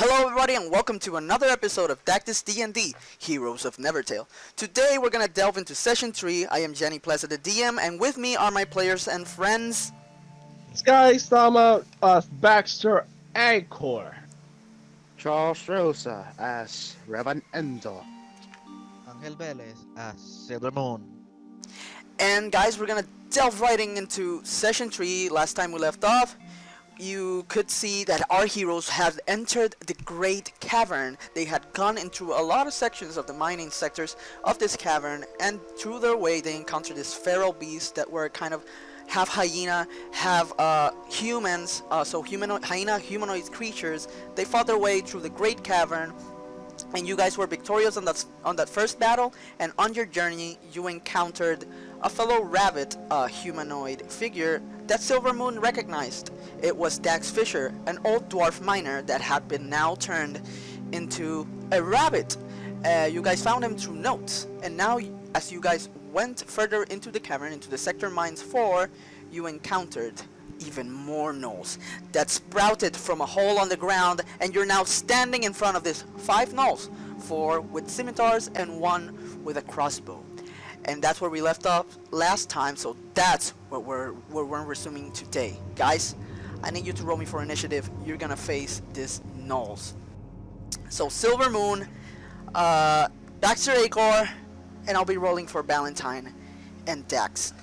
Hello everybody and welcome to another episode of Dakthus D&D, Heroes of Nevertale. Today we're gonna delve into Session 3. I am Gianni Plaza, the DM, and with me are my players and friends. Sky Sama as Baxter Achor. Charles Rosa as Revan Endor. Velez as Silver Moon. And guys, we're gonna delve right into Session 3. Last time we left off, you could see that our heroes had entered the Great Cavern. They had gone into a lot of sections of the mining sectors of this cavern, and through their way they encountered this feral beast that were kind of half hyena, half humans, so hyena humanoid creatures. They fought their way through the Great Cavern, and you guys were victorious on that first battle. And on your journey you encountered a fellow rabbit humanoid figure that Silver Moon recognized. It was Dax Fisher, an old dwarf miner that had been now turned into a rabbit. You guys found him through notes, and now as you guys went further into the cavern, into the Sector Mines 4, you encountered even more gnolls that sprouted from a hole on the ground, and you're now standing in front of this 5 gnolls, 4 with scimitars and 1 with a crossbow. And that's where we left off last time, so that's what we're resuming today. Guys, I need you to roll me for initiative. You're gonna face this gnolls. So Silver Moon, Baxter Achor, and I'll be rolling for Valentine and Dax,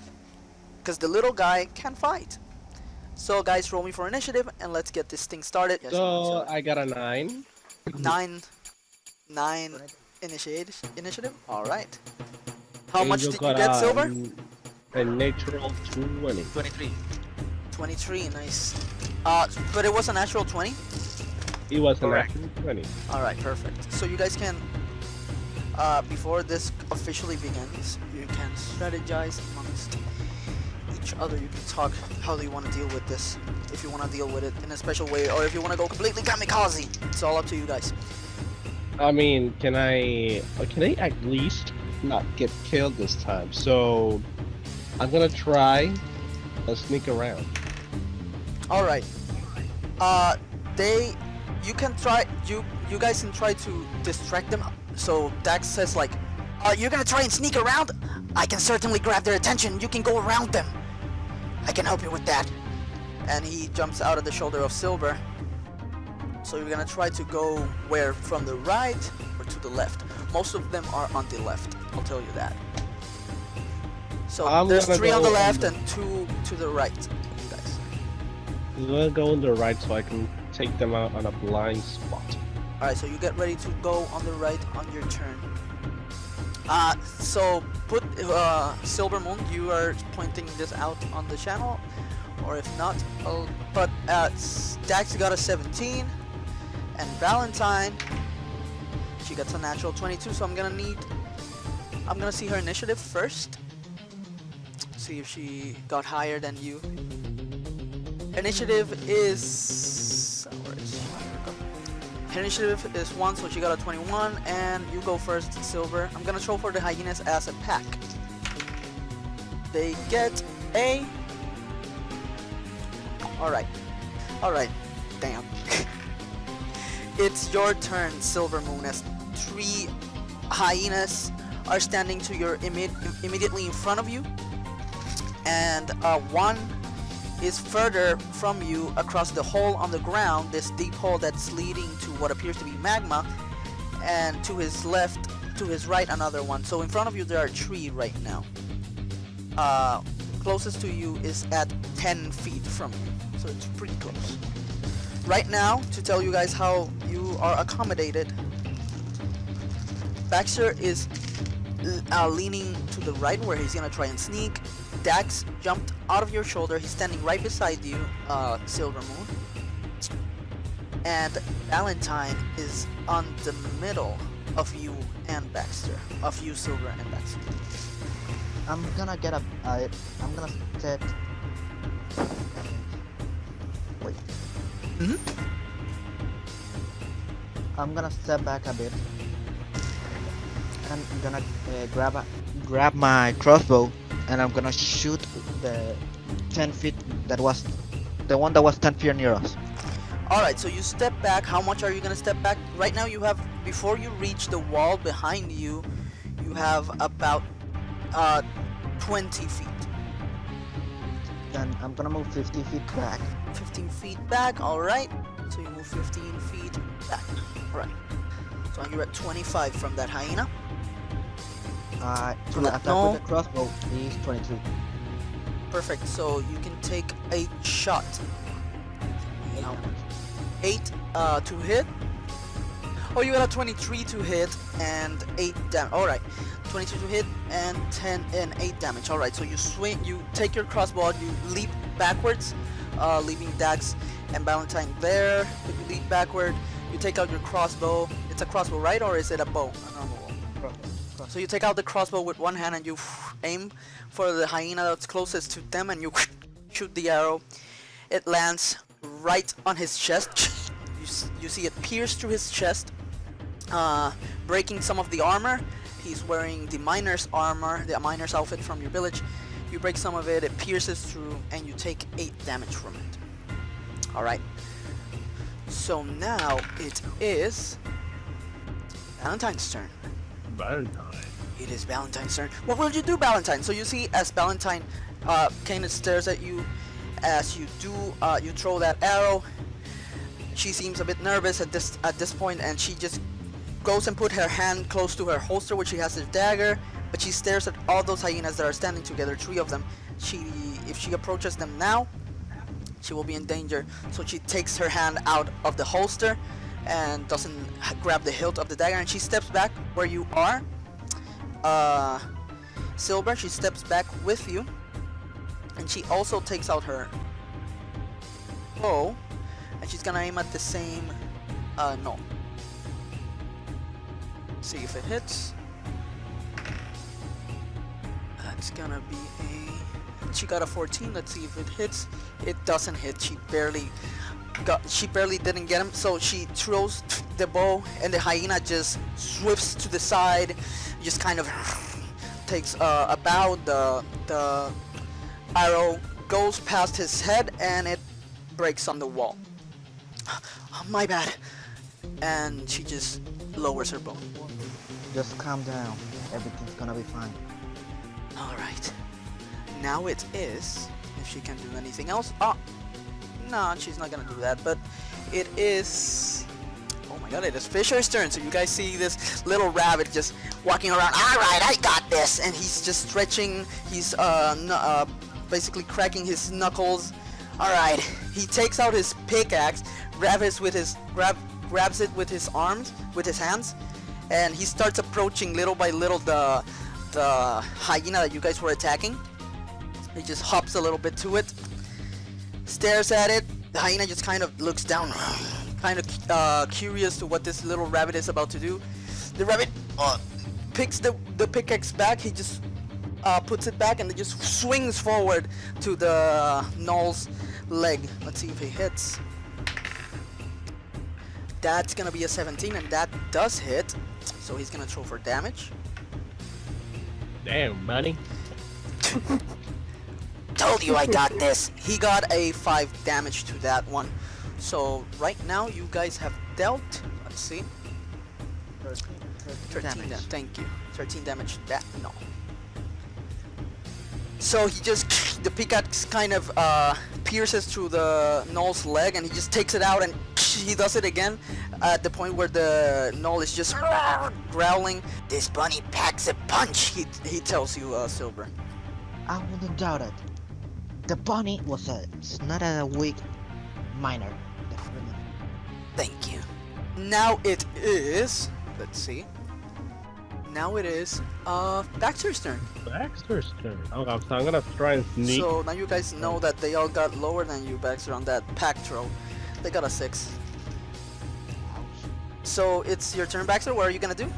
because the little guy can fight. So guys, roll me for initiative and let's get this thing started. So I got a 9. 9 initiative. All right. How much did you get, Silver? A natural 20. 23. 23, nice. But it was a natural 20? It was an Correct. actual 20. Alright, perfect. So you guys can, before this officially begins, you can strategize amongst each other. You can talk how do you want to deal with this. If you want to deal with it in a special way, or if you want to go completely kamikaze. It's all up to you guys. I mean, can I at least not get killed this time? So I'm gonna try and sneak around. Alright. You can try, you guys can try to distract them. So Dax says like, you're gonna try and sneak around? I can certainly grab their attention. You can go around them. I can help you with that. And he jumps out of the shoulder of Silver. So you're gonna try to go where, from the right or to the left? Most of them are on the left, I'll tell you that. So there's 3 on the left and 2 to the right, you guys. I'm gonna go on the right so I can take them out on a blind spot. Alright, so you get ready to go on the right on your turn. So put Silver Moon, you are pointing this out on the channel, or if not, but Dax got a 17, and Valentine, she gets a natural 22. So I'm gonna see her initiative first. See if she got higher than you. Initiative is, where is she? Her initiative is 1, so she got a 21, and you go first, Silver. I'm gonna throw for the hyenas as a pack. They get a... Alright, damn. It's your turn, Silver Moon, as 3 hyenas are standing to your immediately in front of you, and 1 is further from you across the hole on the ground, this deep hole that's leading to what appears to be magma, and to his left, to his right, another one. So in front of you there are 3 right now. Closest to you is at 10 feet from you, so it's pretty close. Right now, to tell you guys how you are accommodated, Baxter is leaning to the right where he's gonna try and sneak. Dax jumped out of your shoulder. He's standing right beside you, Silver Moon. And Valentine is on the middle of you and Baxter. Of you, Silver, and Baxter. I'm gonna get a. I'm gonna set. Wait. I'm gonna step back a bit. I'm gonna grab my crossbow, and I'm gonna shoot the 10 feet that was the one that was 10 feet near us. Alright, so you step back. How much are you gonna step back? Right now you have, before you reach the wall behind you, you have about 20 feet. Then I'm gonna move 50 feet back. 15 feet back, alright. So you move 15 feet back. Alright. So you're at 25 from that hyena. To Let attack know. with the crossbow is 22. Perfect, so you can take a shot. Now, 8 to hit. Oh, you got a 23 to hit and 8 damage. Alright, 22 to hit and 10 and 8 damage. Alright, so you swing, you take your crossbow, you leap backwards, leaving Dax and Valentine there. But you leap backward, you take out your crossbow. It's a crossbow, right? Or is it a bow? A normal bow. So you take out the crossbow with one hand and you aim for the hyena that's closest to them and you shoot the arrow. It lands right on his chest. You see it pierce through his chest, breaking some of the armor. He's wearing the miner's armor, the miner's outfit from your village. You break some of it, it pierces through, and you take 8 damage from it. Alright. So now it is Valentine's turn. Valentine. It is Valentine's turn. What will you do, Valentine? So you see as Valentine kind of stares at you as you do, you throw that arrow. She seems a bit nervous at this point, and she just goes and put her hand close to her holster where she has her dagger, but she stares at all those hyenas that are standing together, 3 of them. If she approaches them now, she will be in danger. So she takes her hand out of the holster and doesn't grab the hilt of the dagger, and she steps back where you are. Silver, she steps back with you, and she also takes out her bow, and she's gonna aim at the same no. See if it hits. That's gonna be a, she got a 14. Let's see if it hits. It doesn't hit. She barely didn't get him. So she throws the bow, and the hyena just swifts to the side, just kind of takes a bow. The arrow goes past his head and it breaks on the wall. Oh, my bad. And she just lowers her bow. Just calm down. Everything's gonna be fine. Alright. Now it is, if she can do anything else. Oh, no, she's not gonna do that, but it is, oh my god, it is Fisher's turn. So you guys see this little rabbit just walking around. Alright, I got this. And he's just stretching, he's basically cracking his knuckles. Alright, he takes out his pickaxe, grabs it with his arms, with his hands, and he starts approaching little by little the hyena that you guys were attacking. He just hops a little bit to it, stares at it. The hyena just kind of looks down, kind of curious to what this little rabbit is about to do. The rabbit picks the pickaxe back. He just puts it back and it just swings forward to the gnoll's leg. Let's see if he hits. That's gonna be a 17, and that does hit. So he's gonna throw for damage. Damn, buddy. Told you I got this. He got a 5 damage to that one. So right now you guys have dealt, let's see, 13 damage. Thank you. 13 damage to that. No. So he just, the pickaxe kind of pierces through the gnoll's leg, and he just takes it out, and he does it again at the point where the gnoll is just growling. This bunny packs a punch, he tells you, Silver. I wouldn't doubt it. The bunny was not a weak miner. Definitely. Thank you. Now it is, let's see. Now it is Baxter's turn. Baxter's turn. Oh, so I'm gonna try and sneak. So now you guys know that they all got lower than you, Baxter, on that pack throw. They got a 6. So it's your turn, Baxter. What are you gonna do?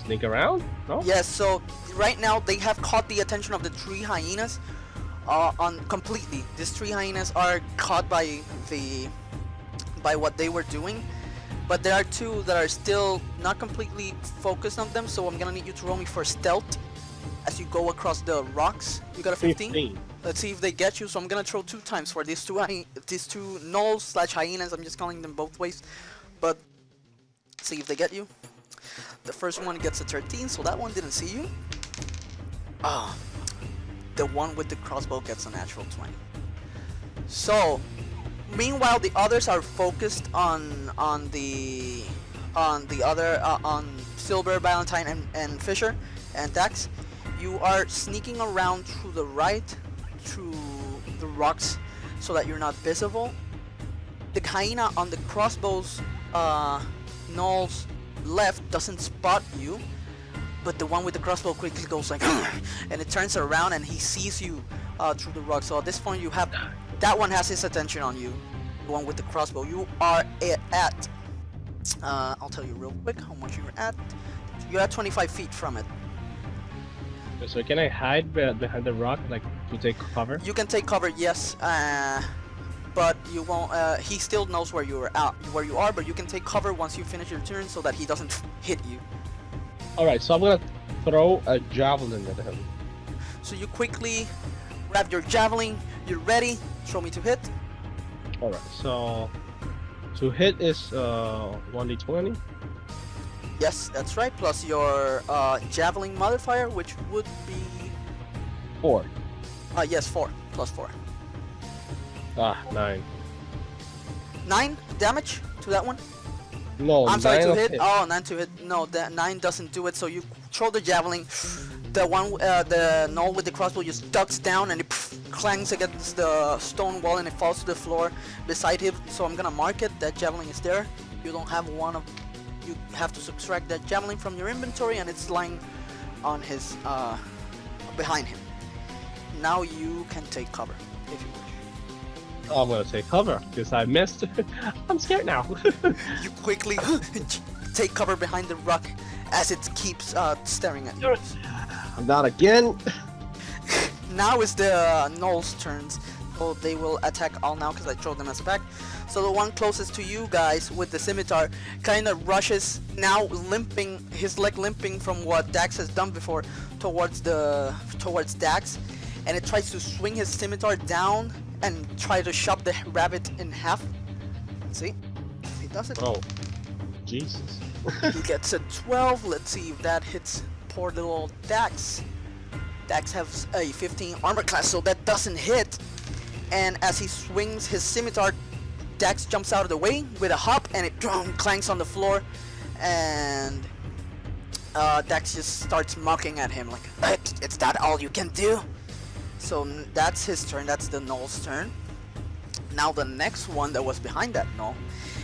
Sneak around? No? Yes, so right now they have caught the attention of the 3 hyenas on completely. These 3 hyenas are caught by what they were doing, but there are 2 that are still not completely focused on them, so I'm gonna need you to roll me for stealth as you go across the rocks. You got a 15? 15. Let's see if they get you. So I'm gonna throw 2 times for these two gnolls slash hyenas. I'm just calling them both ways, but see if they get you. The first one gets a 13, so that one didn't see you. Ah, the one with the crossbow gets a natural 20. So, meanwhile, the others are focused on Silver, Valentine, and Fisher, and Dax. You are sneaking around through the right, through the rocks, so that you're not visible. The hyena on the crossbow's gnolls left doesn't spot you, but the one with the crossbow quickly goes like and it turns around and he sees you through the rocks. So at this point you have that one has his attention on you, the one with the crossbow. You are at I'll tell you real quick how much you're at. You're at 25 feet from it. So can I hide behind the rock, like to take cover? You can take cover, yes, but you won't. He still knows where you are, but you can take cover once you finish your turn, so that he doesn't hit you. All right, so I'm gonna throw a javelin at him. So you quickly grab your javelin. You're ready. Show me to hit. All right, so to hit is 1d20. Yes, that's right. Plus your javelin modifier, which would be 4. yes, 4 plus 4. 9. 9 damage to that one. No, I'm sorry, 9 to of hit. Oh, 9 to hit. No, that 9 doesn't do it. So you throw the javelin. The one, the gnoll with the crossbow just ducks down and it clangs against the stone wall and it falls to the floor beside him. So I'm gonna mark it. That javelin is there. You don't have one of. You have to subtract that javelin from your inventory, and it's lying on his behind him. Now you can take cover if you wish. I'm gonna take cover because I missed. I'm scared now. You quickly take cover behind the rock as it keeps staring at you. Not again. Now is the gnolls' turns. So they will attack all now because I throw them as a pack. So the one closest to you guys with the scimitar kind of rushes, now limping, his leg limping from what Dax has done before, towards Dax, and it tries to swing his scimitar down and try to chop the rabbit in half. Let's see, he does it. Oh, Jesus. He gets a 12. Let's see if that hits poor little old Dax. Dax has a 15 armor class, so that doesn't hit. And as he swings his scimitar, Dax jumps out of the way with a hop, and it clanks on the floor. And Dax just starts mocking at him like, "It's that all you can do?" So that's his turn. That's the gnoll's turn. Now the next one that was behind that gnoll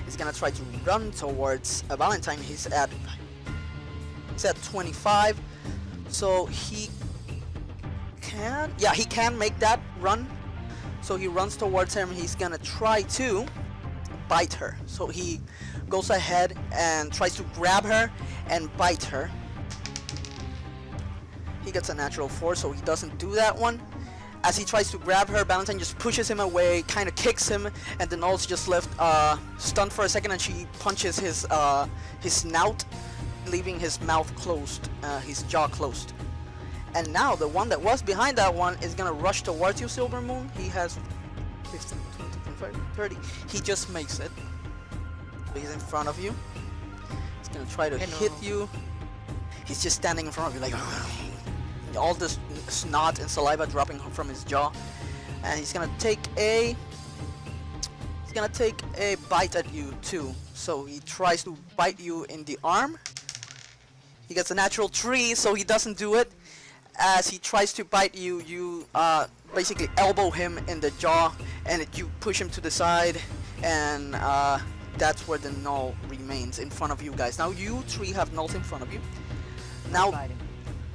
is gonna try to run towards Valentine. He's at 25, so he can make that run. So he runs towards him. He's gonna try to bite her. So he goes ahead and tries to grab her and bite her. He gets a natural 4, so he doesn't do that one. As he tries to grab her, Valentine just pushes him away, kind of kicks him, and the gnoll's just left stunned for a second, and she punches his snout, leaving his mouth closed, his jaw closed. And now the one that was behind that one is gonna rush towards you, Silver Moon. He has 15, 20, 25, 30. He just makes it. So he's in front of you. He's gonna try to hit you. He's just standing in front of you like all this snot and saliva dropping from his jaw. And he's gonna take a bite at you too. So he tries to bite you in the arm. He gets a natural 3, so he doesn't do it. As he tries to bite you, you basically elbow him in the jaw, and you push him to the side, and that's where the gnoll remains in front of you guys. Now you 3 have gnolls in front of you. Now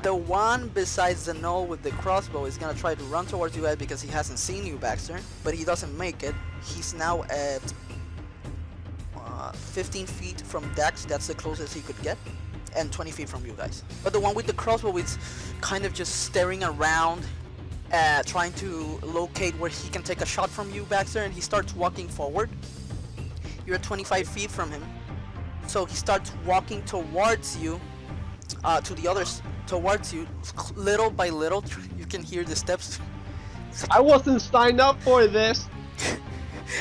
the one besides the gnoll with the crossbow is gonna try to run towards you guys because he hasn't seen you, Baxter, but he doesn't make it. He's now at 15 feet from Dax. That's the closest he could get. And 20 feet from you guys. But the one with the crossbow is kind of just staring around, trying to locate where he can take a shot from you, Baxter, and he starts walking forward. You're at 25 feet from him. So he starts walking towards you, towards you, little by little. You can hear the steps I wasn't signed up for this.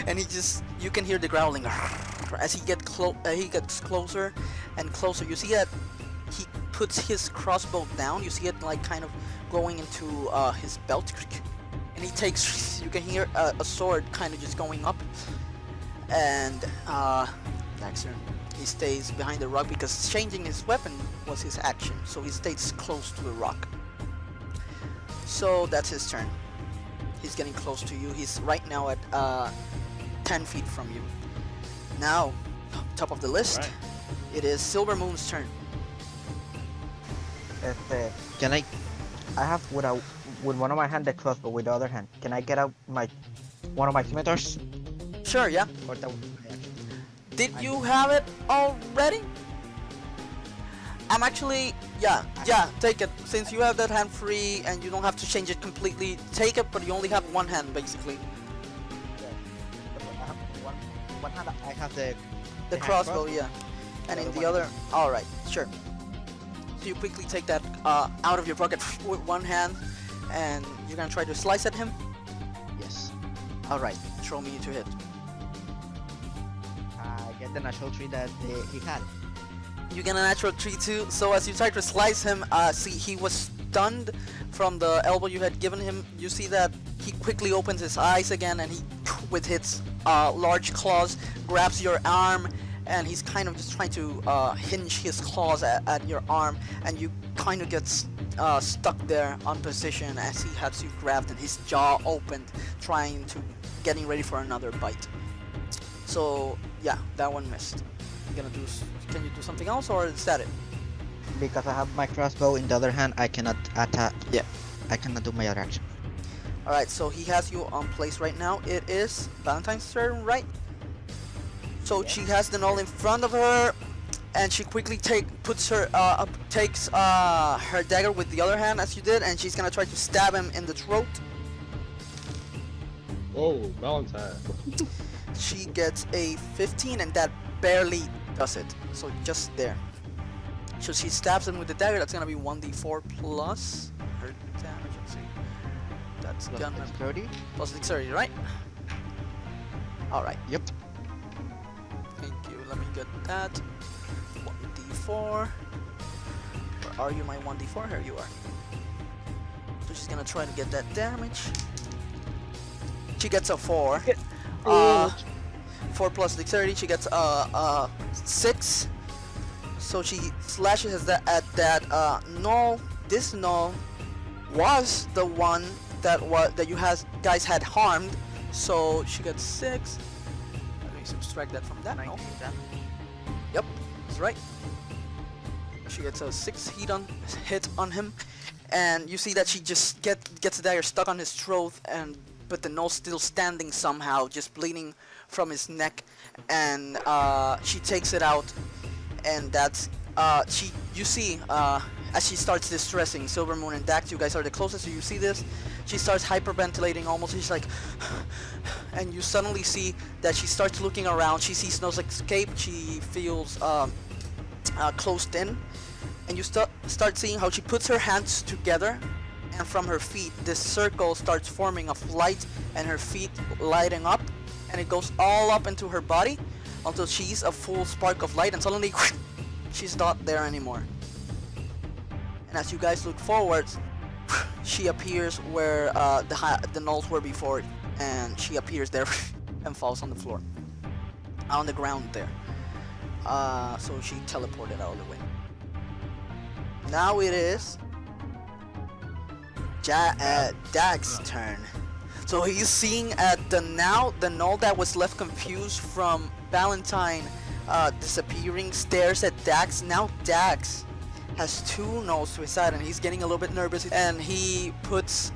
And you can hear the growling as he gets closer and closer. You see that he puts his crossbow down. You see it like kind of going into his belt, and he takes. You can hear a sword kind of just going up, and Baxter, he stays behind the rock because changing his weapon was his action, so he stays close to the rock. So that's his turn. He's getting close to you. He's right now at 10 feet from you. Now, top of the list, Right. it is Silver Moon's turn. Can I have with one of my hand the crossbow, with the other hand. Can I get out one of my scimitars? Sure, yeah. Or that was my action? Did you have it already? I'm actually, yeah, take it. Since you have that hand free and you don't have to change it completely, take it, but you only have one hand basically. I have one hand. I have the The hand crossbow, yeah. And in the other, alright, sure. So you quickly take that out of your pocket with one hand, and you're gonna try to slice at him. Yes. Alright, throw me to hit. I get the natural tree that he had. You get a natural 3-2, so as you try to slice him, see he was stunned from the elbow you had given him. You see that he quickly opens his eyes again, and he, with his large claws, grabs your arm, and he's kind of just trying to hinge his claws at your arm, and you kind of get stuck there on position as he has you grabbed and his jaw opened, getting ready for another bite. So yeah, that one missed. Can you do something else, or is that it? Because I have my crossbow in the other hand, I cannot attack. Yeah. I cannot do my other action. Alright, so he has you on place right now. It is Valentine's turn, right? So she has the null in front of her, and she quickly takes her dagger with the other hand as you did, and she's gonna try to stab him in the throat. Whoa, Valentine. She gets a 15, and that barely does it. So just there. So she stabs him with the dagger. That's gonna be 1d4 plus her damage. Let's see. That's Plus gonna dexterity. plus dexterity, right? All right. Yep. Thank you. Let me get that. 1d4. Where are you, my 1d4? Here you are. So she's gonna try to get that damage. She gets a 4. 4 plus dexterity. She gets 6. So she slashes at that null. This null was the one that you guys had harmed. So she gets 6. Let me subtract that from that. No. Yep, that's right. She gets a 6 hit on him, and you see that she just gets the dagger stuck on his throat, but the null's still standing somehow, just bleeding from his neck, and she takes it out, and that's you see as she starts distressing Silver Moon and Dax, you guys are the closest, so you see this. She starts hyperventilating almost. She's like, and you suddenly see that she starts looking around. She sees no escape. She feels closed in, and you start seeing how she puts her hands together, and from her feet this circle starts forming of light, and her feet lighting up, and it goes all up into her body until she's a full spark of light, and suddenly she's not there anymore. And as you guys look forward, she appears where the nulls were before, and she appears there and falls on the floor, on the ground there. So she teleported out of the way. Now it is Dag's turn. So he's seeing the null that was left confused from Valentine disappearing, stares at Dax. Now Dax has 2 nulls to his side, and he's getting a little bit nervous, and he puts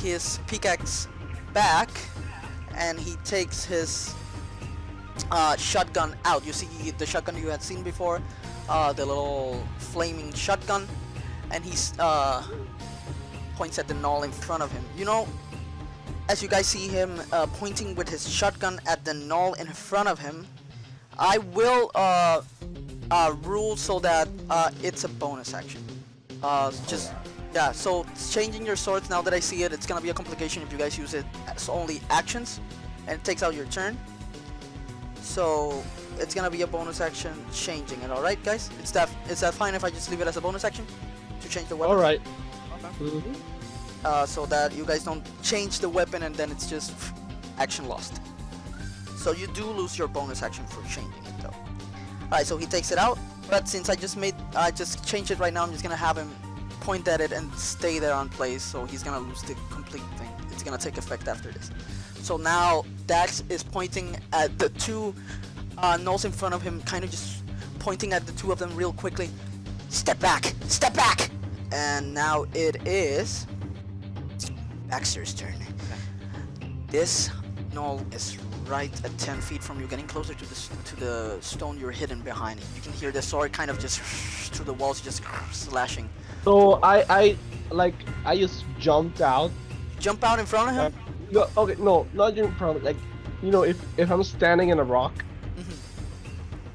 his pickaxe back, and he takes his shotgun out. You see the shotgun you had seen before, the little flaming shotgun, and he points at the null in front of him. You know, as you guys see him pointing with his shotgun at the null in front of him, I will rule so that it's a bonus action. Yeah, so changing your swords, now that I see it, it's gonna be a complication if you guys use it as only actions, and it takes out your turn. So it's gonna be a bonus action changing it. All right, guys? Is that fine if I just leave it as a bonus action to change the weapon? All right. So that you guys don't change the weapon and then it's just action lost. So you do lose your bonus action for changing it, though. All right, so he takes it out, but since I just changed it right now, I'm just gonna have him point at it and stay there on place, so he's gonna lose the complete thing. It's gonna take effect after this. So now Dax is pointing at the two gnolls in front of him, kind of just pointing at the two of them real quickly. Step back! Step back! And now it is Baxter's turn. This gnoll is right at 10 feet from you, getting closer to the stone you're hidden behind. You can hear the sword kind of just through the walls, just slashing. So I just jumped out. Jump out in front of him? No, okay, no, not in front. Like, you know, if I'm standing in a rock,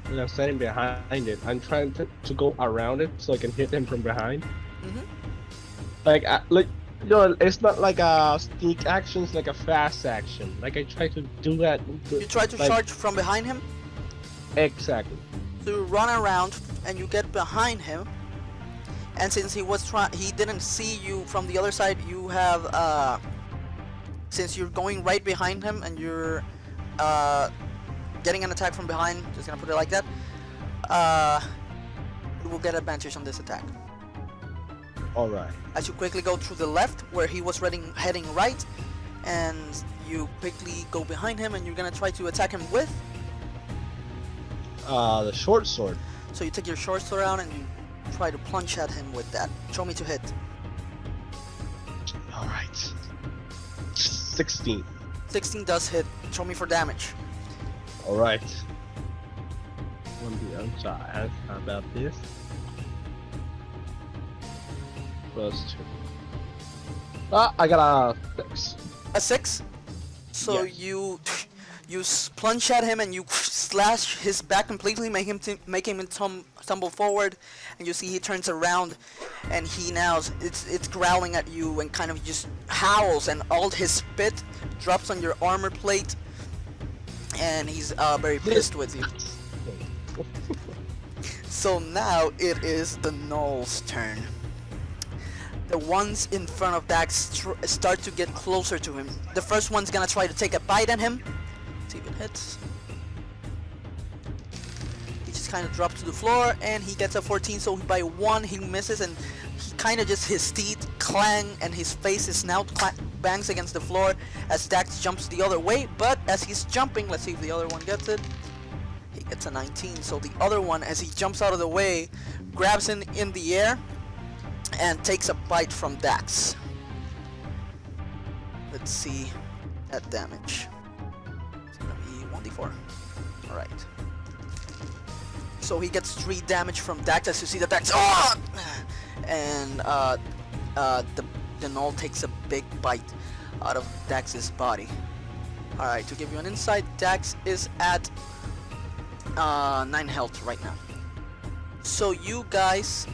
and I'm standing behind it, I'm trying to go around it so I can hit him from behind. Like, you know, it's not like a sneak action, it's like a fast action. Like, I try to do that. You try to charge from behind him? Exactly. So you run around and you get behind him, and since he didn't see you from the other side, you have since you're going right behind him and you're getting an attack from behind, just gonna put it like that, you will get advantage on this attack. Alright. As you quickly go through the left where he was heading right, and you quickly go behind him and you're gonna try to attack him with The short sword. so you take your short sword out and you try to plunge at him with that. Show me to hit. Alright. 16. 16 does hit. Show me for damage. Alright. On the outside, how about this? +2. Ah, I got a 6. A 6. So Yes. you plunge at him and you slash his back completely, make him tumble forward, and you see he turns around, and he now it's growling at you and kind of just howls, and all his spit drops on your armor plate, and he's very pissed with you. So now it is the gnoll's turn. The ones in front of Dax start to get closer to him. The first one's gonna try to take a bite at him. See if it hits. He just kind of drops to the floor and he gets a 14, so by 1 he misses, and he kind of just, his teeth clang and his face, his snout bangs against the floor as Dax jumps the other way. But as he's jumping, let's see if the other one gets it. He gets a 19, so the other one, as he jumps out of the way, grabs him in the air and takes a bite from Dax. Let's see that damage. It's gonna be 1d4. Alright. So he gets 3 damage from Dax as you see the Dax. Oh! And the gnoll takes a big bite out of Dax's body. Alright, to give you an insight, Dax is at 9 health right now. So you guys,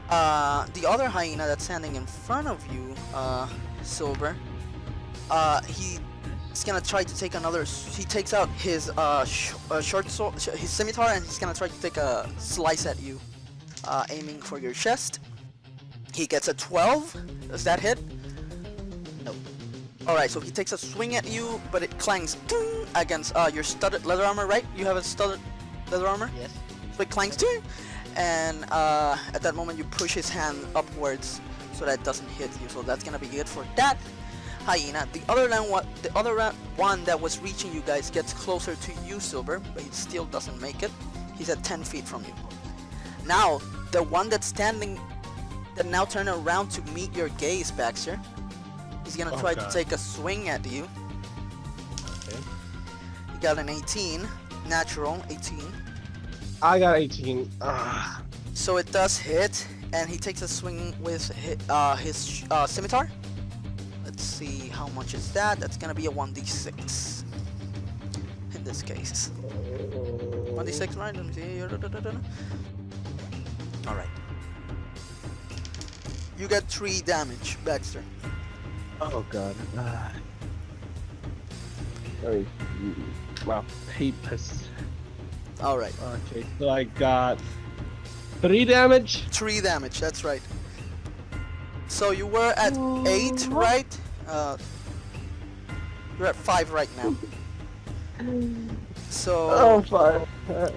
the other hyena that's standing in front of you, Silver, he's gonna try to take another. He takes out his short sword, his scimitar, and he's gonna try to take a slice at you, aiming for your chest. He gets a 12. Does that hit? No. Alright, so he takes a swing at you, but it clangs ding, against your studded leather armor, right? You have a studded leather armor? Yes. So it clangs ding, and at that moment you push his hand upwards so that it doesn't hit you. So that's gonna be it for that hyena. The other one that was reaching you guys gets closer to you, Silver, but he still doesn't make it. He's at 10 feet from you. Now, the one that's standing, that now turn around to meet your gaze, Baxter. He's gonna try to take a swing at you. Okay. You got an 18, natural 18. I got 18. So it does hit, and he takes a swing with his scimitar. Let's see how much is that. That's gonna be a 1d6 in this case. 1d6, right? Let me see. All right. You get 3 damage, Baxter. Oh god. Sorry. Wow, papers. Alright. Okay, so I got 3 damage. 3 damage, that's right. So you were at 8, right? You're at 5 right now. So Oh, fine.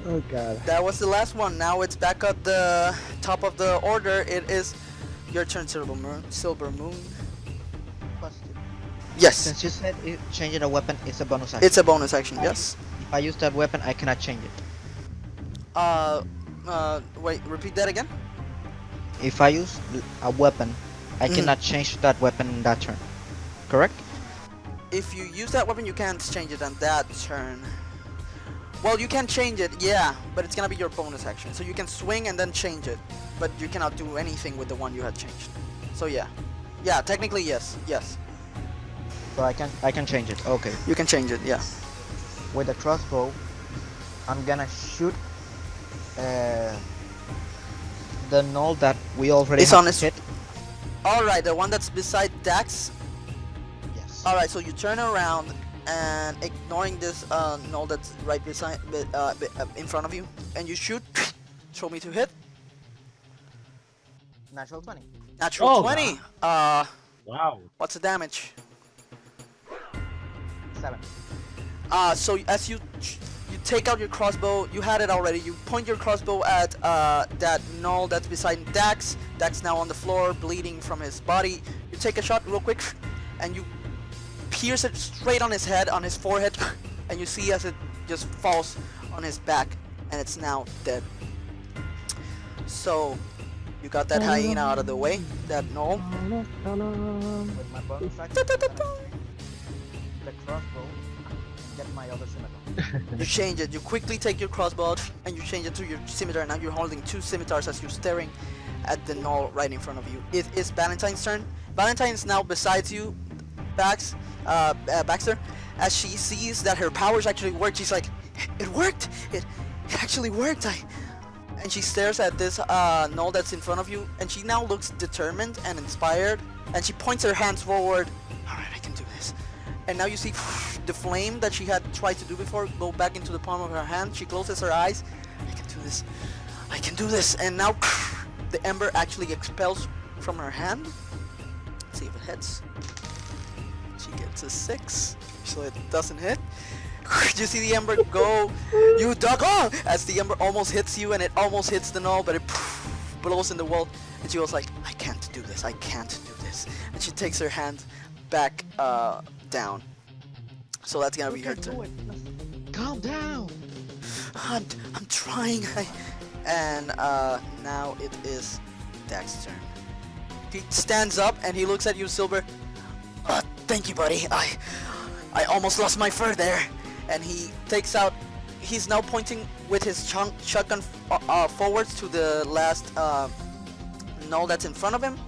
Oh god. that was the last one. Now it's back at the top of the order. It is your turn, Silver Moon. Question. Yes, Since you said changing a weapon is a bonus action. it's a bonus action. Yes. If I use that weapon, I cannot change it. Wait. Repeat that again. If I use a weapon, I Mhm. cannot change that weapon in that turn. Correct? If you use that weapon, you can't change it on that turn. Well, you can change it, yeah, but it's gonna be your bonus action. So you can swing and then change it, but you cannot do anything with the one you had changed. So yeah, technically yes, So I can change it. Okay. you can change it, yeah. With the crossbow, I'm gonna shoot the null that we already It's have on his- hit. All right, the one that's beside Dax. Yes. All right, so you turn around and ignoring this null that's right beside, in front of you, and you shoot. Throw me to hit. Natural 20. Natural Oh, 20. Wow. What's the damage? 7. So as you take out your crossbow, you had it already. You point your crossbow at that null that's beside Dax. Dax now on the floor, bleeding from his body. You take a shot real quick, and you pierce it straight on his head, on his forehead, and you see as it just falls on his back, and it's now dead. So you got that hyena out of the way, that null. With my bonus action, the crossbow, get my other scimitar. You change it. You quickly take your crossbow out and you change it to your scimitar. Now you're holding 2 scimitars as you're staring at the null right in front of you. It is Valentine's turn. Valentine's now beside you, Baxter. As she sees that her powers actually work, she's like, "It worked! It actually worked!" And she stares at this null that's in front of you, and she now looks determined and inspired. And she points her hands forward. All right, I can do this. And now you see the flame that she had tried to do before go back into the palm of her hand. She closes her eyes. I can do this. I can do this. And now the ember actually expels from her hand. Let's see if it hits. She gets a 6, so it doesn't hit. You see the ember go. You duck as the ember almost hits you, and it almost hits the null, but it blows in the wall. And she was like, "I can't do this. I can't do this." And she takes her hand back down. So that's gonna be her turn. Calm down. I'm trying. And now it is Dax's turn. He stands up and he looks at you, Silver. Thank you, buddy. I almost lost my fur there. And he takes out. He's now pointing with his shotgun forwards to the last null that's in front of him.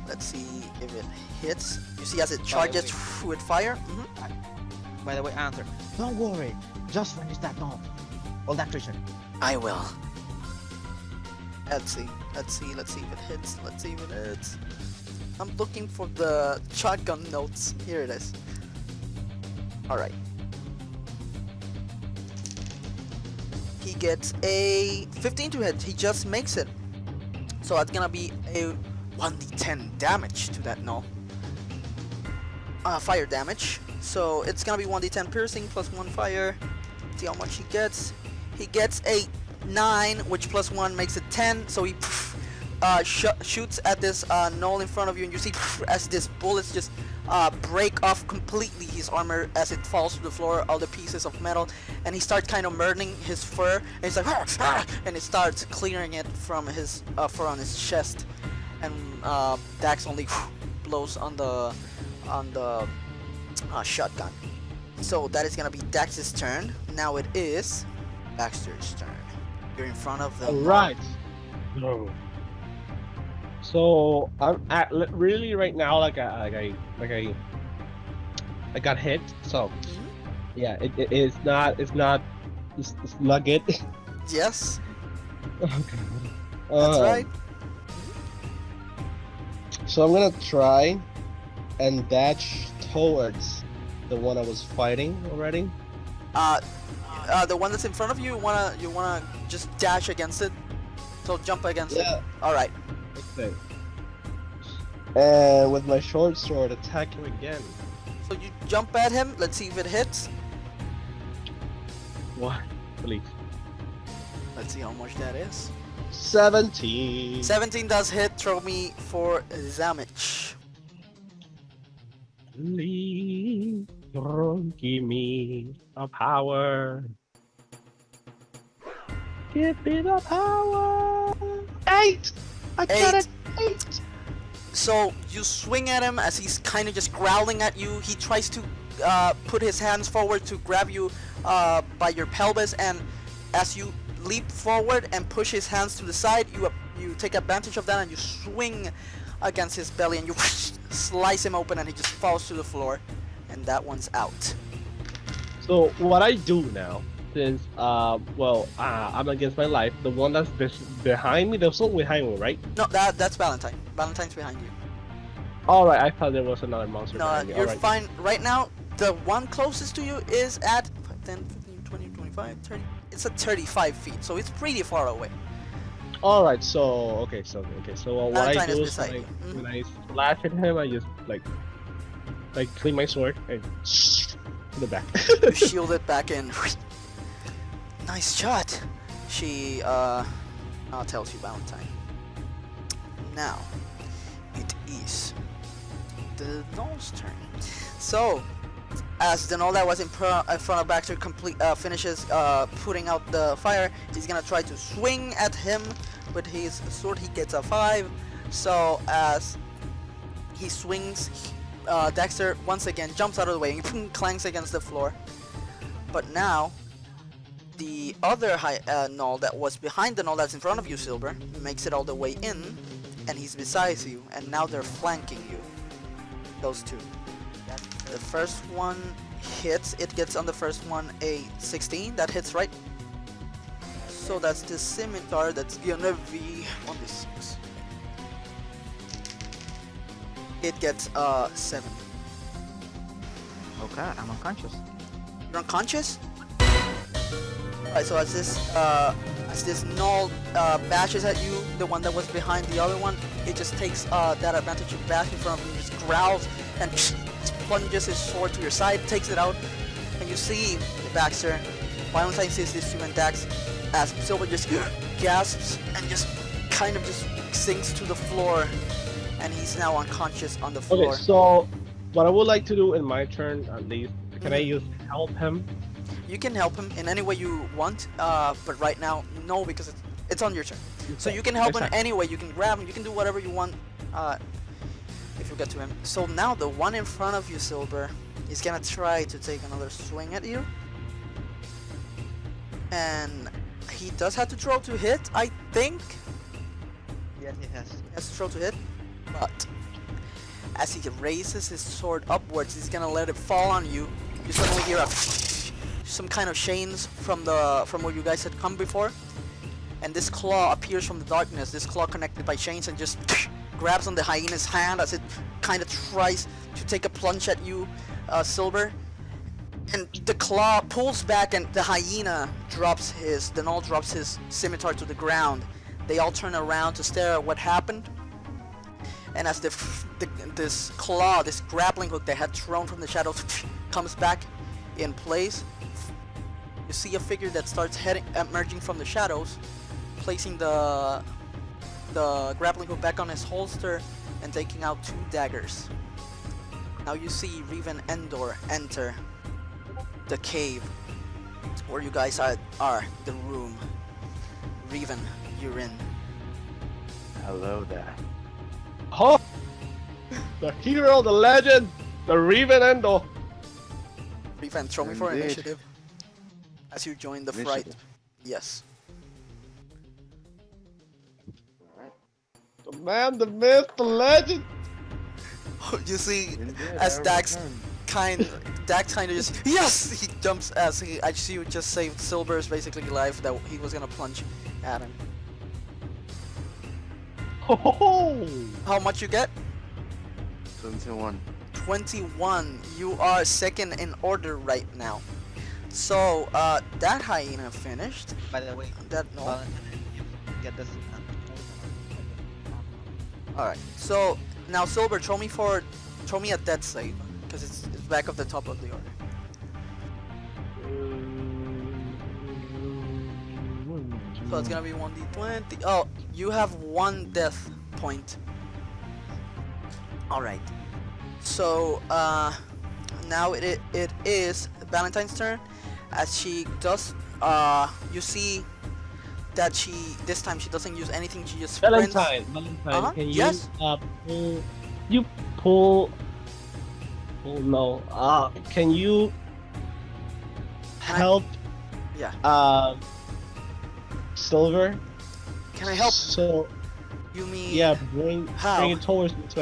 Let's see if it hits. You see as it charges with fire. By the way, answer. Don't worry. Just finish that null. All that creature. I will. Let's see if it hits. Let's see if it hits. I'm looking for the shotgun notes. Here it is. Alright. He gets a 15 to hit. He just makes it. So that's gonna be a 1d10 damage to that null. Fire damage. So it's gonna be 1d10 piercing plus 1 fire. See how much he gets. He gets a 9, which plus 1 makes it 10. So he shoots at this null in front of you, and you see as this bullets just break off completely his armor as it falls to the floor, all the pieces of metal, and he starts kind of murdering his fur, and he's like, and it starts clearing it from his fur on his chest, and Dax only blows on the shotgun. So that is gonna be Dax's turn. Now it is Baxter's turn. You're in front of the. Alright. No. So I'm at really right now I got hit. So yeah, it's not good. Yes, Okay. that's right. So I'm gonna try and dash towards the one I was fighting already. The one that's in front of you, you wanna just dash against it? So jump against it? Yeah. Alright. Okay. And with my short sword, attack him again. So you jump at him, let's see if it hits. What? Please. Let's see how much that is. 17. 17 does hit, throw me for damage. Please don't give me a power. Give me the power. 8! I got it. 8! So you swing at him as he's kind of just growling at you. He tries to put his hands forward to grab you by your pelvis, and as you leap forward and push his hands to the side, you take advantage of that and you swing against his belly and you slice him open and he just falls to the floor, and that one's out. So what I do now, since I'm against my life, the one that's behind me, there's one behind me, right? No, that's Valentine. Valentine's behind you. Alright, I thought there was another monster No, behind me. you're Alright. fine. Right now, the one closest to you is at 10, 15, 20, 25, 30. It's at 35 feet, so it's pretty far away. Alright, so what I Valentine do is is beside you. when I slash at him, I just like clean my sword and put it back. You shield it back in. Nice shot. She tells you Valentine. Now it is the Gnoll's turn. So as the Gnoll that was in front of Baxter finishes putting out the fire, he's gonna try to swing at him with his sword. He gets a 5. So as he swings, Dexter once again jumps out of the way and clanks against the floor. But now the other Gnoll that was behind the Gnoll that's in front of you, Silver, makes it all the way in, and he's beside you, and now they're flanking you. Those two. The first one hits. It gets on the first one a 16. That hits, right? So that's the scimitar. That's gonna be on the 6. It gets 7. Okay, I'm unconscious. You're unconscious? Alright, so as this Gnoll bashes at you, the one that was behind the other one, it just takes that advantage of bash in front of him, just growls and plunges his sword to your side, takes it out, and you see Baxter. Valentine sees this two and Dax as Silver just gasps and just kind of just sinks to the floor, and he's now unconscious on the floor. Okay, so what I would like to do in my turn, at least, can I use help him? You can help him in any way you want, but right now, no, because it's on your turn. So you can help him any way. You can grab him. You can do whatever you want if you get to him. So now the one in front of you, Silver, is gonna try to take another swing at you, and he does have to throw to hit, I think. Yes, he has. He has to throw to hit, but as he raises his sword upwards, he's gonna let it fall on you. You suddenly hear some kind of chains from where you guys had come before, and this claw appears from the darkness. This claw connected by chains and just grabs on the hyena's hand as it kind of tries to take a plunge at you, Silver. And the claw pulls back, and the hyena the Gnoll drops his scimitar to the ground. They all turn around to stare at what happened. And as this claw, this grappling hook they had thrown from the shadows, comes back in place, you see a figure that starts emerging from the shadows, placing the grappling hook back on his holster and taking out 2 daggers. Now you see Revan Endor enter the cave where you guys are, the room. Revan, you're in. Hello there. Oh! The hero, the legend, the Revan Endor. Revan, throw me for Indeed. initiative. As you join the fright. Initiative. Yes. The man, the myth, the legend. You see, Indeed, as I Dax return. Dax kind of just, yes! He jumps as I see you just saved Silver's basically life that he was gonna plunge at him. Oh! How much you get? 21. 21. You are second in order right now. So, that hyena finished. By the way, That no. Valentine, you get this. Alright. So now Silver, throw me a death save because it's back of the top of the order. So it's gonna be 1d20. Oh, you have 1 death point. Alright. So, now it is Valentine's turn. As she does, you see that this time she doesn't use anything, she just sprints. Valentine, can you, yes? pull, oh no, can you help, Silver? Can I help? So, You mean? yeah, bring it towards me so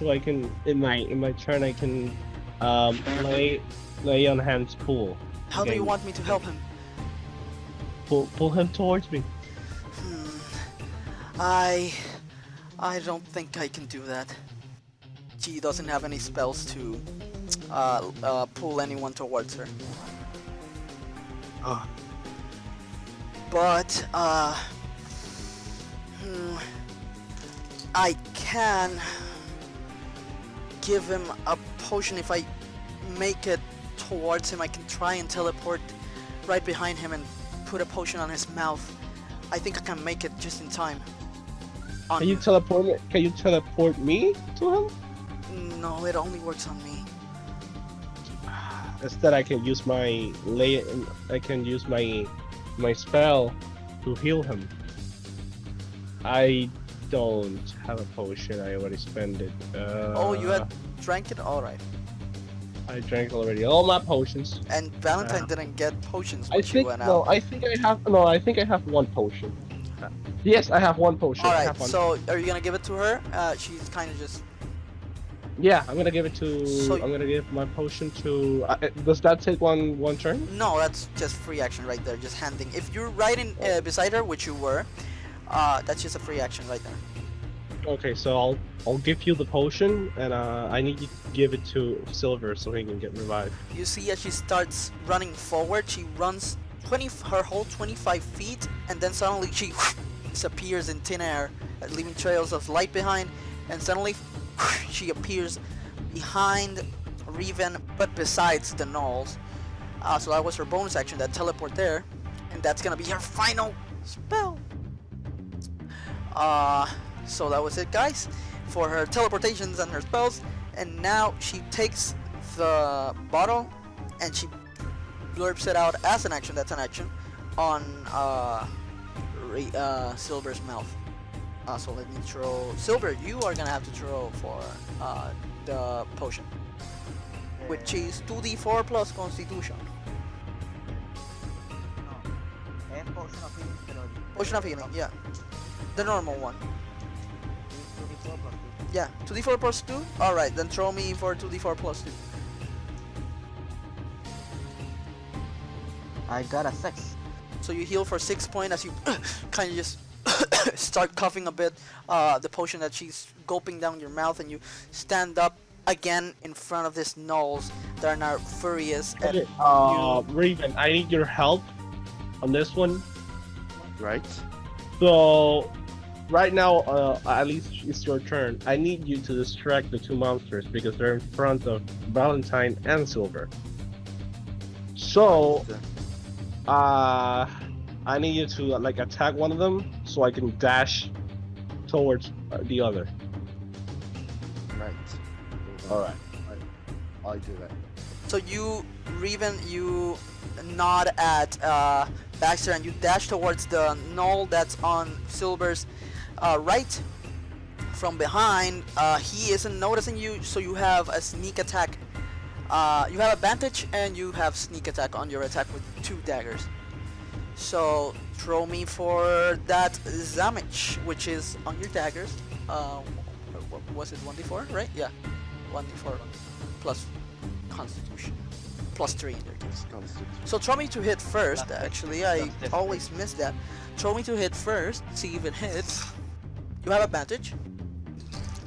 I can in my turn I can lay on hands pull. How do you want me to help him? Pull him towards me. I don't think I can do that. She doesn't have any spells to pull anyone towards her. Ah. But I can give him a potion. If I make it towards him, I can try and teleport right behind him and put a potion on his mouth. I think I can make it just in time. Can you teleport me? Can you teleport me to him? No, it only works on me. Instead, I can use my my spell to heal him. I don't have a potion. I already spent it. Oh, you had drank it? Alright. I drank already all my potions. And Valentine didn't get potions I when she think went out. I think I have 1 potion. Yes, I have 1 potion. Alright, so are you gonna give it to her? She's kind of just... Yeah, I'm gonna give it to... I'm gonna give my potion to... does that take one turn? No, that's just free action right there, just handing. If you're right in beside her, which you were, that's just a free action right there. Okay, so I'll give you the potion, and I need you to give it to Silver so he can get revived. You see as she starts running forward, she runs her whole 25 feet, and then suddenly she disappears in thin air, leaving trails of light behind, and suddenly she appears behind Revan, but besides the gnolls. So that was her bonus action, that teleport there, and that's gonna be her final spell. So that was it, guys, for her teleportations and her spells. And now she takes the bottle and she blurps it out as an action. That's an action on Silver's mouth. So let me throw. Silver, you are gonna have to throw for the potion, which is 2d4 plus Constitution. No. Potion of healing, pero... Potion of healing, yeah, the normal one. 2d4 plus 2. Yeah, 2d4 plus 2? Alright, then throw me for 2d4 plus 2. I got a 6. So you heal for 6 points as you kind of just start coughing a bit, the potion that she's gulping down your mouth, and you stand up again in front of these gnolls that are now furious at you. Revan, I need your help on this one. Right? So, right now, at least it's your turn. I need you to distract the 2 monsters because they're in front of Valentine and Silver. So, I need you to like attack one of them so I can dash towards the other. Right. Alright. I'll do that. So you, Revan, you nod at Baxter and you dash towards the gnoll that's on Silver's right. From behind, he isn't noticing you, so you have a sneak attack. You have advantage and you have sneak attack on your attack with 2 daggers. So throw me for that damage, which is on your daggers. Was it 1d4, right? Yeah, 1d4 plus Constitution, plus 3 in your case. So throw me to hit first. Actually, I always miss that. Throw me to hit first. See if it hits. You have advantage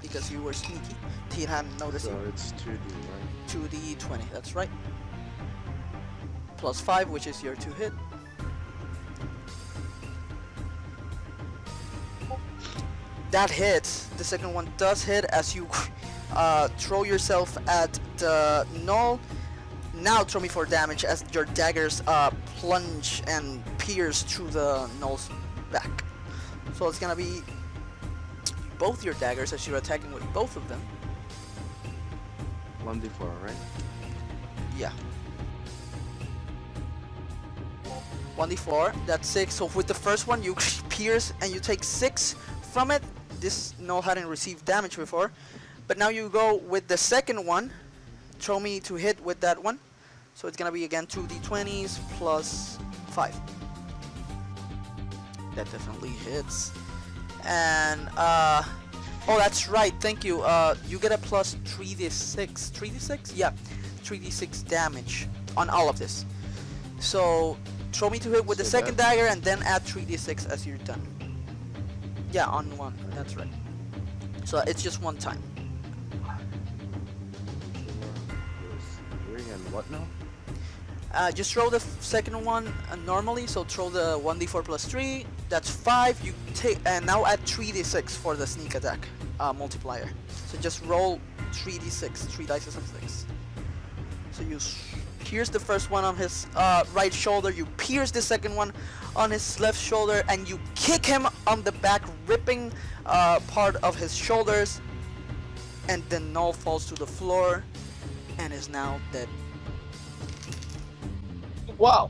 because you were sneaky. He hadn't noticed So you. it's 2D, right? 2d20, that's right. Plus 5, which is your 2 hit. That hits. The second one does hit as you throw yourself at the null. Now throw me for damage as your daggers plunge and pierce through the null's back. So it's gonna be both your daggers as you're attacking with both of them. 1d4, right? Yeah. 1d4, that's 6. So with the first one you pierce and you take 6 from it. This null hadn't received damage before. But now you go with the second one. Throw me to hit with that one. So it's gonna be again 2d20s plus 5. That definitely hits. And oh, that's right, thank you. You get a plus 3d6. 3d6? Yeah, 3d6 damage on all of this. So throw me to hit with the second dagger and then add 3d6 as you're done. Yeah, on one, that's right. So it's just one time. 3 and what now? Just throw the second one normally, so throw the 1d4 plus 3, that's 5, you take, and now add 3d6 for the sneak attack multiplier. So just roll 3d6, 3 dice of 6. So you pierce the first one on his right shoulder, you pierce the second one on his left shoulder, and you kick him on the back, ripping part of his shoulders, and the null falls to the floor and is now dead. Wow.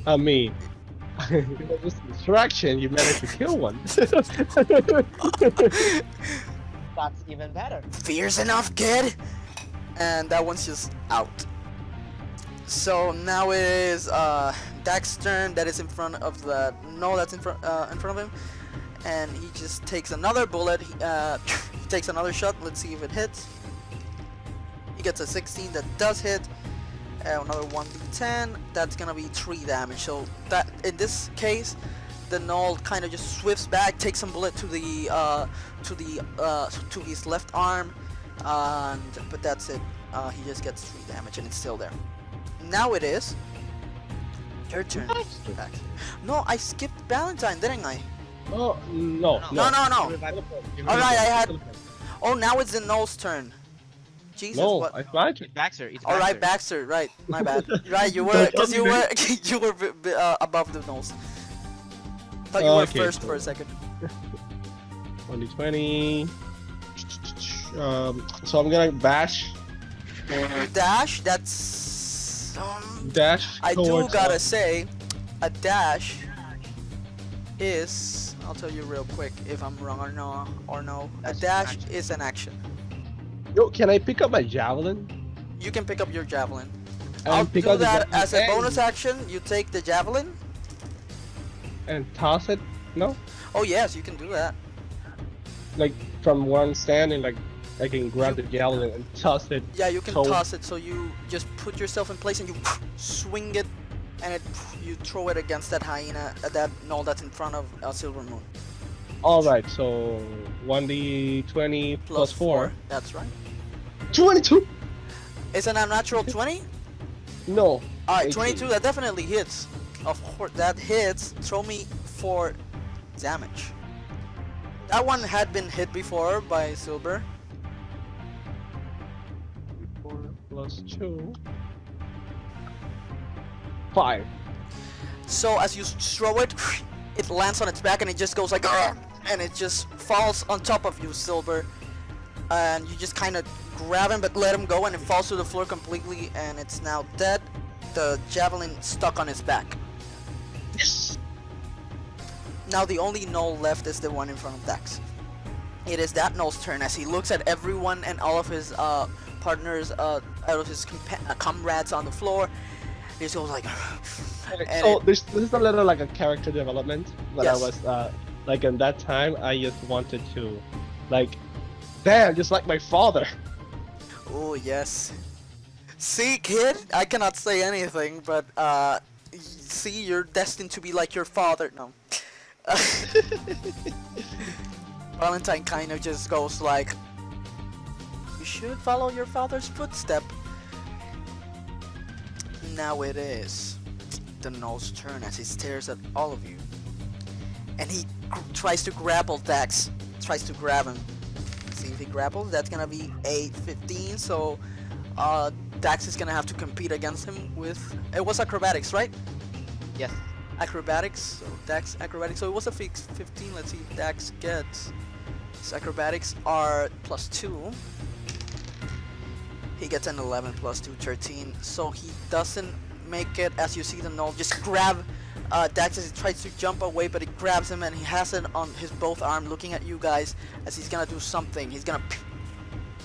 I mean, with this distraction, you managed to kill one. That's even better. Fierce enough, kid! And that one's just out. So now it is Dak's turn. That is in front of the no, that's in front of him, and he just takes another bullet. He takes another shot. Let's see if it hits. He gets a 16. That does hit. Another 1d10. That's gonna be 3 damage. So that in this case, the null kind of just swifts back, takes some bullet to the to his left arm, but that's it. He just gets 3 damage, and it's still there. Now it is your turn. Baxter. No, I skipped Valentine, didn't I? Oh, no. No. Alright, I had. Oh, now it's the null's turn. Jesus, No, what? I tried to. It's Baxter. It's Alright, Baxter. Right, my bad. Right, you were, because you were you were above the nulls. Thought you were first for a second. 1d20. So I'm gonna bash. Dash. That's. Dash. I do towards gotta us. say, a dash is. I'll tell you real quick if I'm wrong or no. A That's an dash action. is an action. Yo, can I pick up my javelin? You can pick up your javelin. And I'll pick do up the that javelin as a and- bonus action. You take the javelin. And toss it? No? Oh yes, you can do that. Like from one stand and like I can grab the javelin and toss it. Yeah, you can So- toss it. So you just put yourself in place and you swing it, and you throw it against that hyena, that null that's in front of Silver Moon. Alright, so 1d20 plus 4. That's right. 22? It's an unnatural 20. No. Alright, 18. 22. That definitely hits. Of course, that hits. Throw me 4 damage. That one had been hit before by Silver. 4 plus 2. 5. So as you throw it, it lands on its back and it just goes like, "Argh!" and it just falls on top of you, Silver. And you just kind of grab him, but let him go, and it falls to the floor completely, and it's now dead. The javelin stuck on its back. Yes. Now the only null left is the one in front of Dax. It is that null's turn as he looks at everyone and all of his partners, out of his comrades on the floor. He just goes like. And So this is a little like a character development, but Yes. I was like in that time I just wanted to, like, damn, just like my father. Oh yes. See, kid, I cannot say anything, but see, you're destined to be like your father. No. Valentine kind of just goes like, You should follow your father's footstep. Now it is the Gnoll's turn as he stares at all of you. And he tries to grapple Dax. Tries to grab him. See if he grapples. That's gonna be a 15. So Dax is gonna have to compete against him with. It was acrobatics, right? Yes. Acrobatics. So Dax acrobatics. So it was a 15. Let's see if Dax gets. His acrobatics are +2. He gets an 11 +2, 13. So he doesn't make it. As you see the Gnoll just grab Dax as he tries to jump away, but he grabs him and he has it on his both arm, looking at you guys as he's gonna do something. He's gonna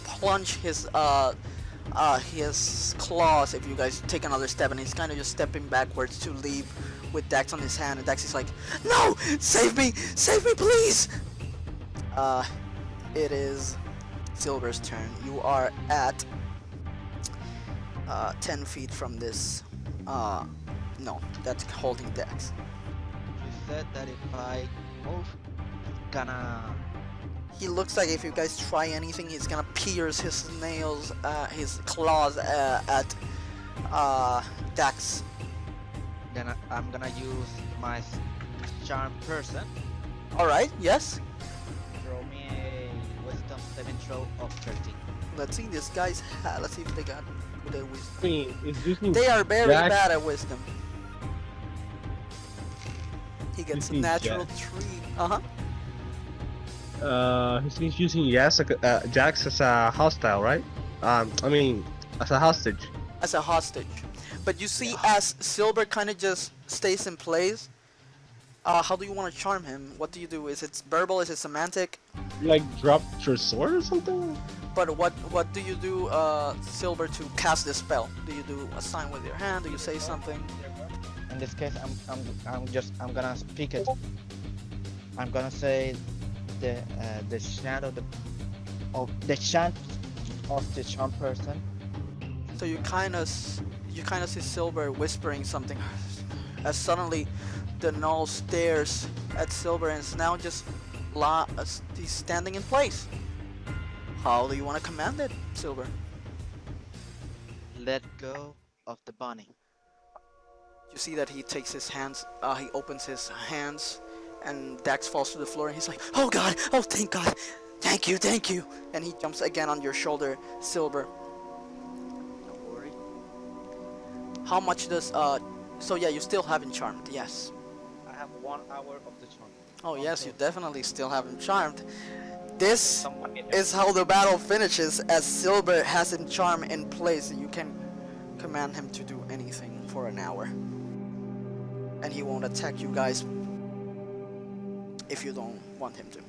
plunge his claws if you guys take another step, and he's kind of just stepping backwards to leave with Dax on his hand. And Dax is like, "No, save me, please!" It is Silver's turn. You are at 10 feet from this. No, that's holding Dax. You said that if I move, it's gonna. He looks like if you guys try anything, he's gonna pierce his nails, his claws at Dax. Then I'm gonna use my charm person. All right. Yes. Throw me a wisdom saving throw of 13. Let's see. This guy's. Let's see if they got their wisdom. I mean, is using They are very Dax- bad at wisdom. He gets This means natural Jax. 3. He's using Jax as a hostile, right? I mean, as a hostage. As a hostage. But you see, as Silver kind of just stays in place. How do you want to charm him? What do you do? Is it verbal? Is it semantic? Like drop your sword or something? But what do you do, Silver, to cast this spell? Do you do a sign with your hand? Do you say something? In this case, I'm gonna speak it. I'm gonna say the chant of the chant of the charm person. So you kind of see Silver whispering something, as suddenly the Gnoll stares at Silver and is now just he's standing in place. How do you want to command it, Silver? Let go of the bunny. You see that he takes his hands, he opens his hands, and Dax falls to the floor, and he's like, "Oh God! Oh, thank God! Thank you!" And he jumps again on your shoulder, Silver. Don't worry. How much does So yeah, you still haven't charmed. Yes. I have 1 hour of the charm. Oh yes, you definitely still haven't charmed. This Someone get is how the battle finishes, as Silver has him charm in place, and you can command him to do anything for an hour. And he won't attack you guys if you don't want him to.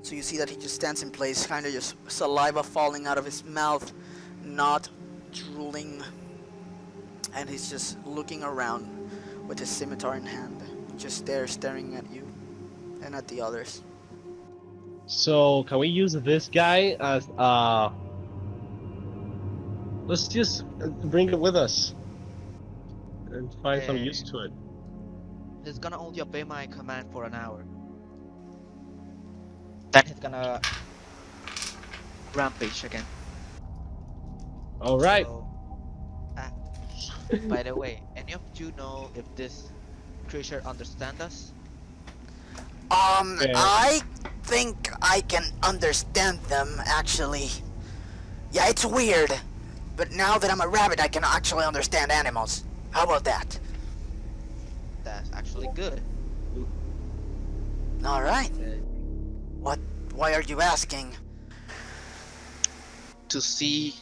So you see that he just stands in place, kind of just saliva falling out of his mouth, not drooling. And he's just looking around with his scimitar in hand, just there staring at you and at the others. So can we use this guy as let's just bring it with us and find some use to it. He's gonna only obey my command for an hour. Then he's gonna rampage again. All right. So, by the way, any of you know if this creature understands us? Yeah. I think I can understand them, actually. Yeah, it's weird, but now that I'm a rabbit, I can actually understand animals. How about that? That's actually good. Alright. Why are you asking? To see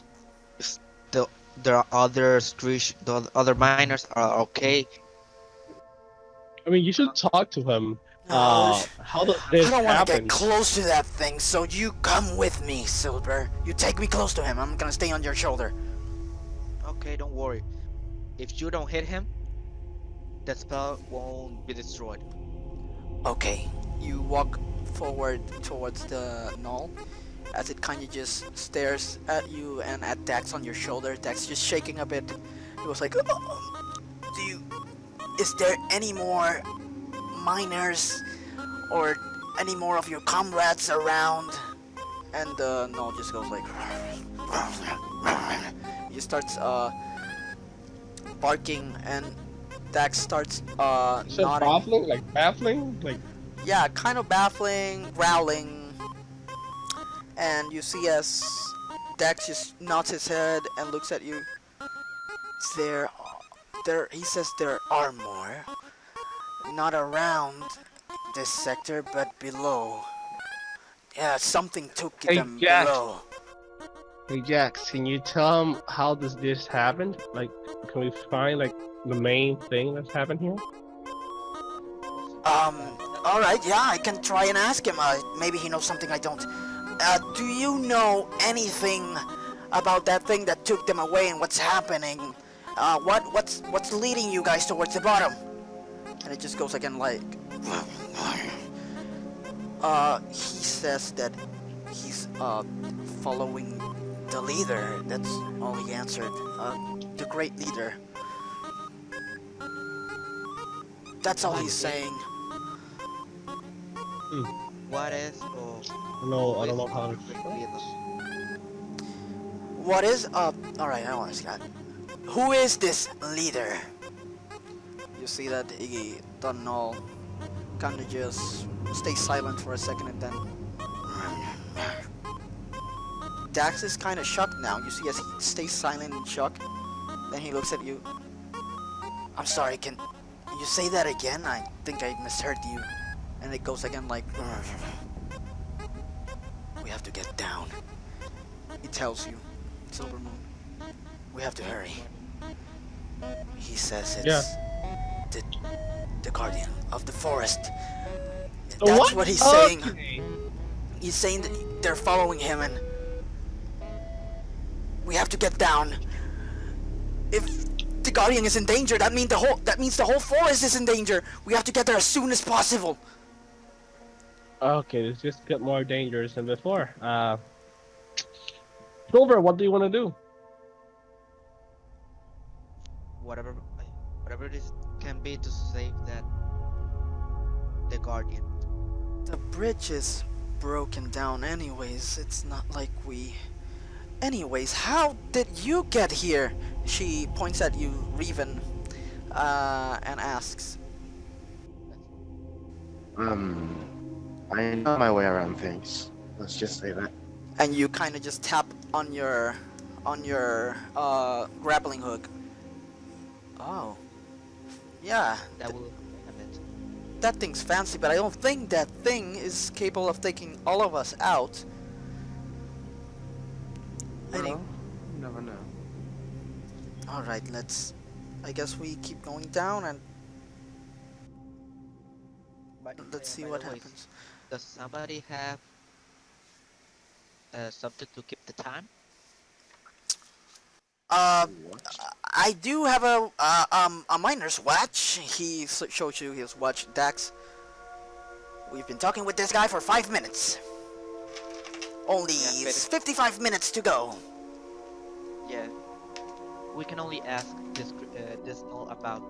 if the other miners are okay. I mean, you should talk to him. No, How does this I don't want to happen? get close to that thing, so you come with me, Silver. You take me close to him. I'm gonna stay on your shoulder. Okay, don't worry. If you don't hit him, that spell won't be destroyed. Okay, you walk forward towards the Gnoll as it kind of just stares at you and at Dax on your shoulder. Dax just shaking a bit. He was like, is there any more miners or any more of your comrades around? and the gnoll just goes like. He starts barking, and Dax starts Is it nodding. baffling? Like baffling? Like Yeah, kind of baffling, growling, and you see as Dax just nods his head and looks at you. He says there are more, not around this sector, but below. Yeah, something took Hey, them Jax. below. Hey Jax, can you tell him how does this happen? Like, can we find like the main thing that's happened here? Alright, yeah, I can try and ask him. Maybe he knows something I don't. Do you know anything about that thing that took them away and what's happening? What's leading you guys towards the bottom? And it just goes again like... he says that he's, following the leader. That's all he answered. The great leader. That's all he's saying. What is or No, I don't know how to. What is alright, I want to ask that. Who is this leader? You see that Iggy Tunnel kinda just stays silent for a second and then Dax is kinda shocked now. You see as he stays silent in shock. Then he looks at you. I'm sorry, can you say that again? I think I misheard you. And it goes again like we have to get down. He tells you, Silver Moon, we have to hurry. He says it's the guardian of the forest. That's what he's saying. Okay. He's saying that they're following him and we have to get down. If the guardian is in danger, that means the whole forest is in danger. We have to get there as soon as possible. Okay, this just got more dangerous than before. Silver, what do you want to do? whatever it is can be to save the guardian. The bridge is broken down anyways. It's not like we... Anyways, how did you get here? She points at you, Revan, and asks. I know my way around things. Let's just say that. And you kind of just tap on your grappling hook. Oh, yeah, That will end it. that thing's fancy, but I don't think that thing is capable of taking all of us out. I think. Well, you never know. All right, I guess we keep going down and let's see By what the way, happens. Does somebody have something to keep the time? What? I do have a miner's watch. He shows you his watch, Dax. We've been talking with this guy for 5 minutes. Only Yeah, 55 minutes to go. Yeah. We can only ask this all about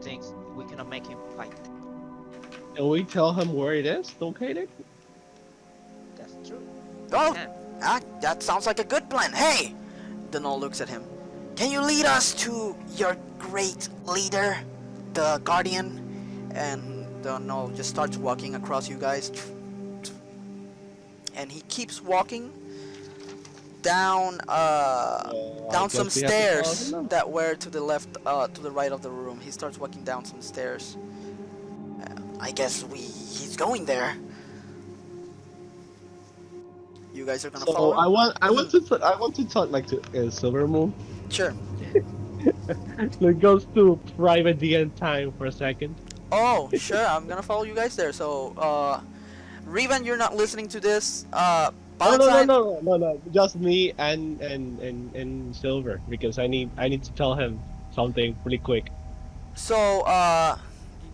things. We cannot make him fight. Can we tell him where it is located? That's true. Oh, Yeah. that sounds like a good plan. Hey! The gnoll looks at him. Can you lead us to your great leader, the guardian? And the gnoll just starts walking across you guys. And he keeps walking down down some guess we have to follow stairs him now. that were to the left, to the right of the room. He starts walking down some stairs. I guess he's going there. You guys are gonna So follow him? I want to talk like to Silver Moon. Sure. It goes to private DN time for a second. Oh, sure. I'm gonna follow you guys there. So, Revan, you're not listening to this. Valentine. No. Just me and Silver because I need to tell him something really quick. So,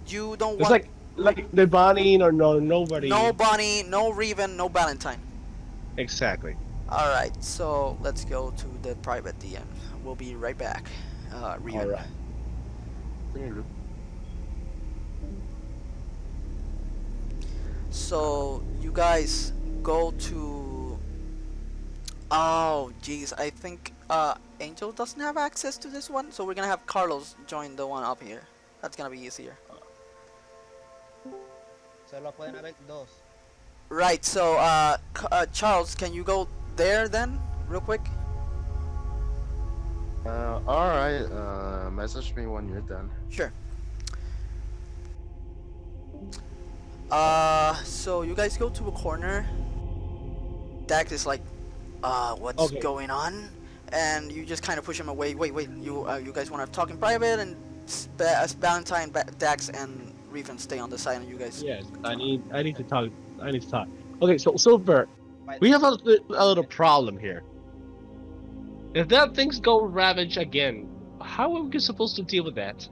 you don't It's want like the Bonnie or nobody. no Bonnie, no Revan, no Valentine. Exactly. All right. So let's go to the private DM. We'll be right back. Revan. All right. So you guys go to Oh, jeez. I think Angel doesn't have access to this one, so we're gonna have Carlos join the one up here. That's gonna be easier. Solo pueden haber dos. Right. So, Charles, can you go there then, real quick? Alright, message me when you're done. Sure. So you guys go to a corner. Dax is like, what's Okay. going on? And you just kind of push him away. Wait, you guys want to talk in private? And Valentine, Dax, and Revan stay on the side, and you guys. Yes, I need to talk. I need to talk. Okay, so Silver, My- we have a little problem here. If that things go ravage again, how are we supposed to deal with that?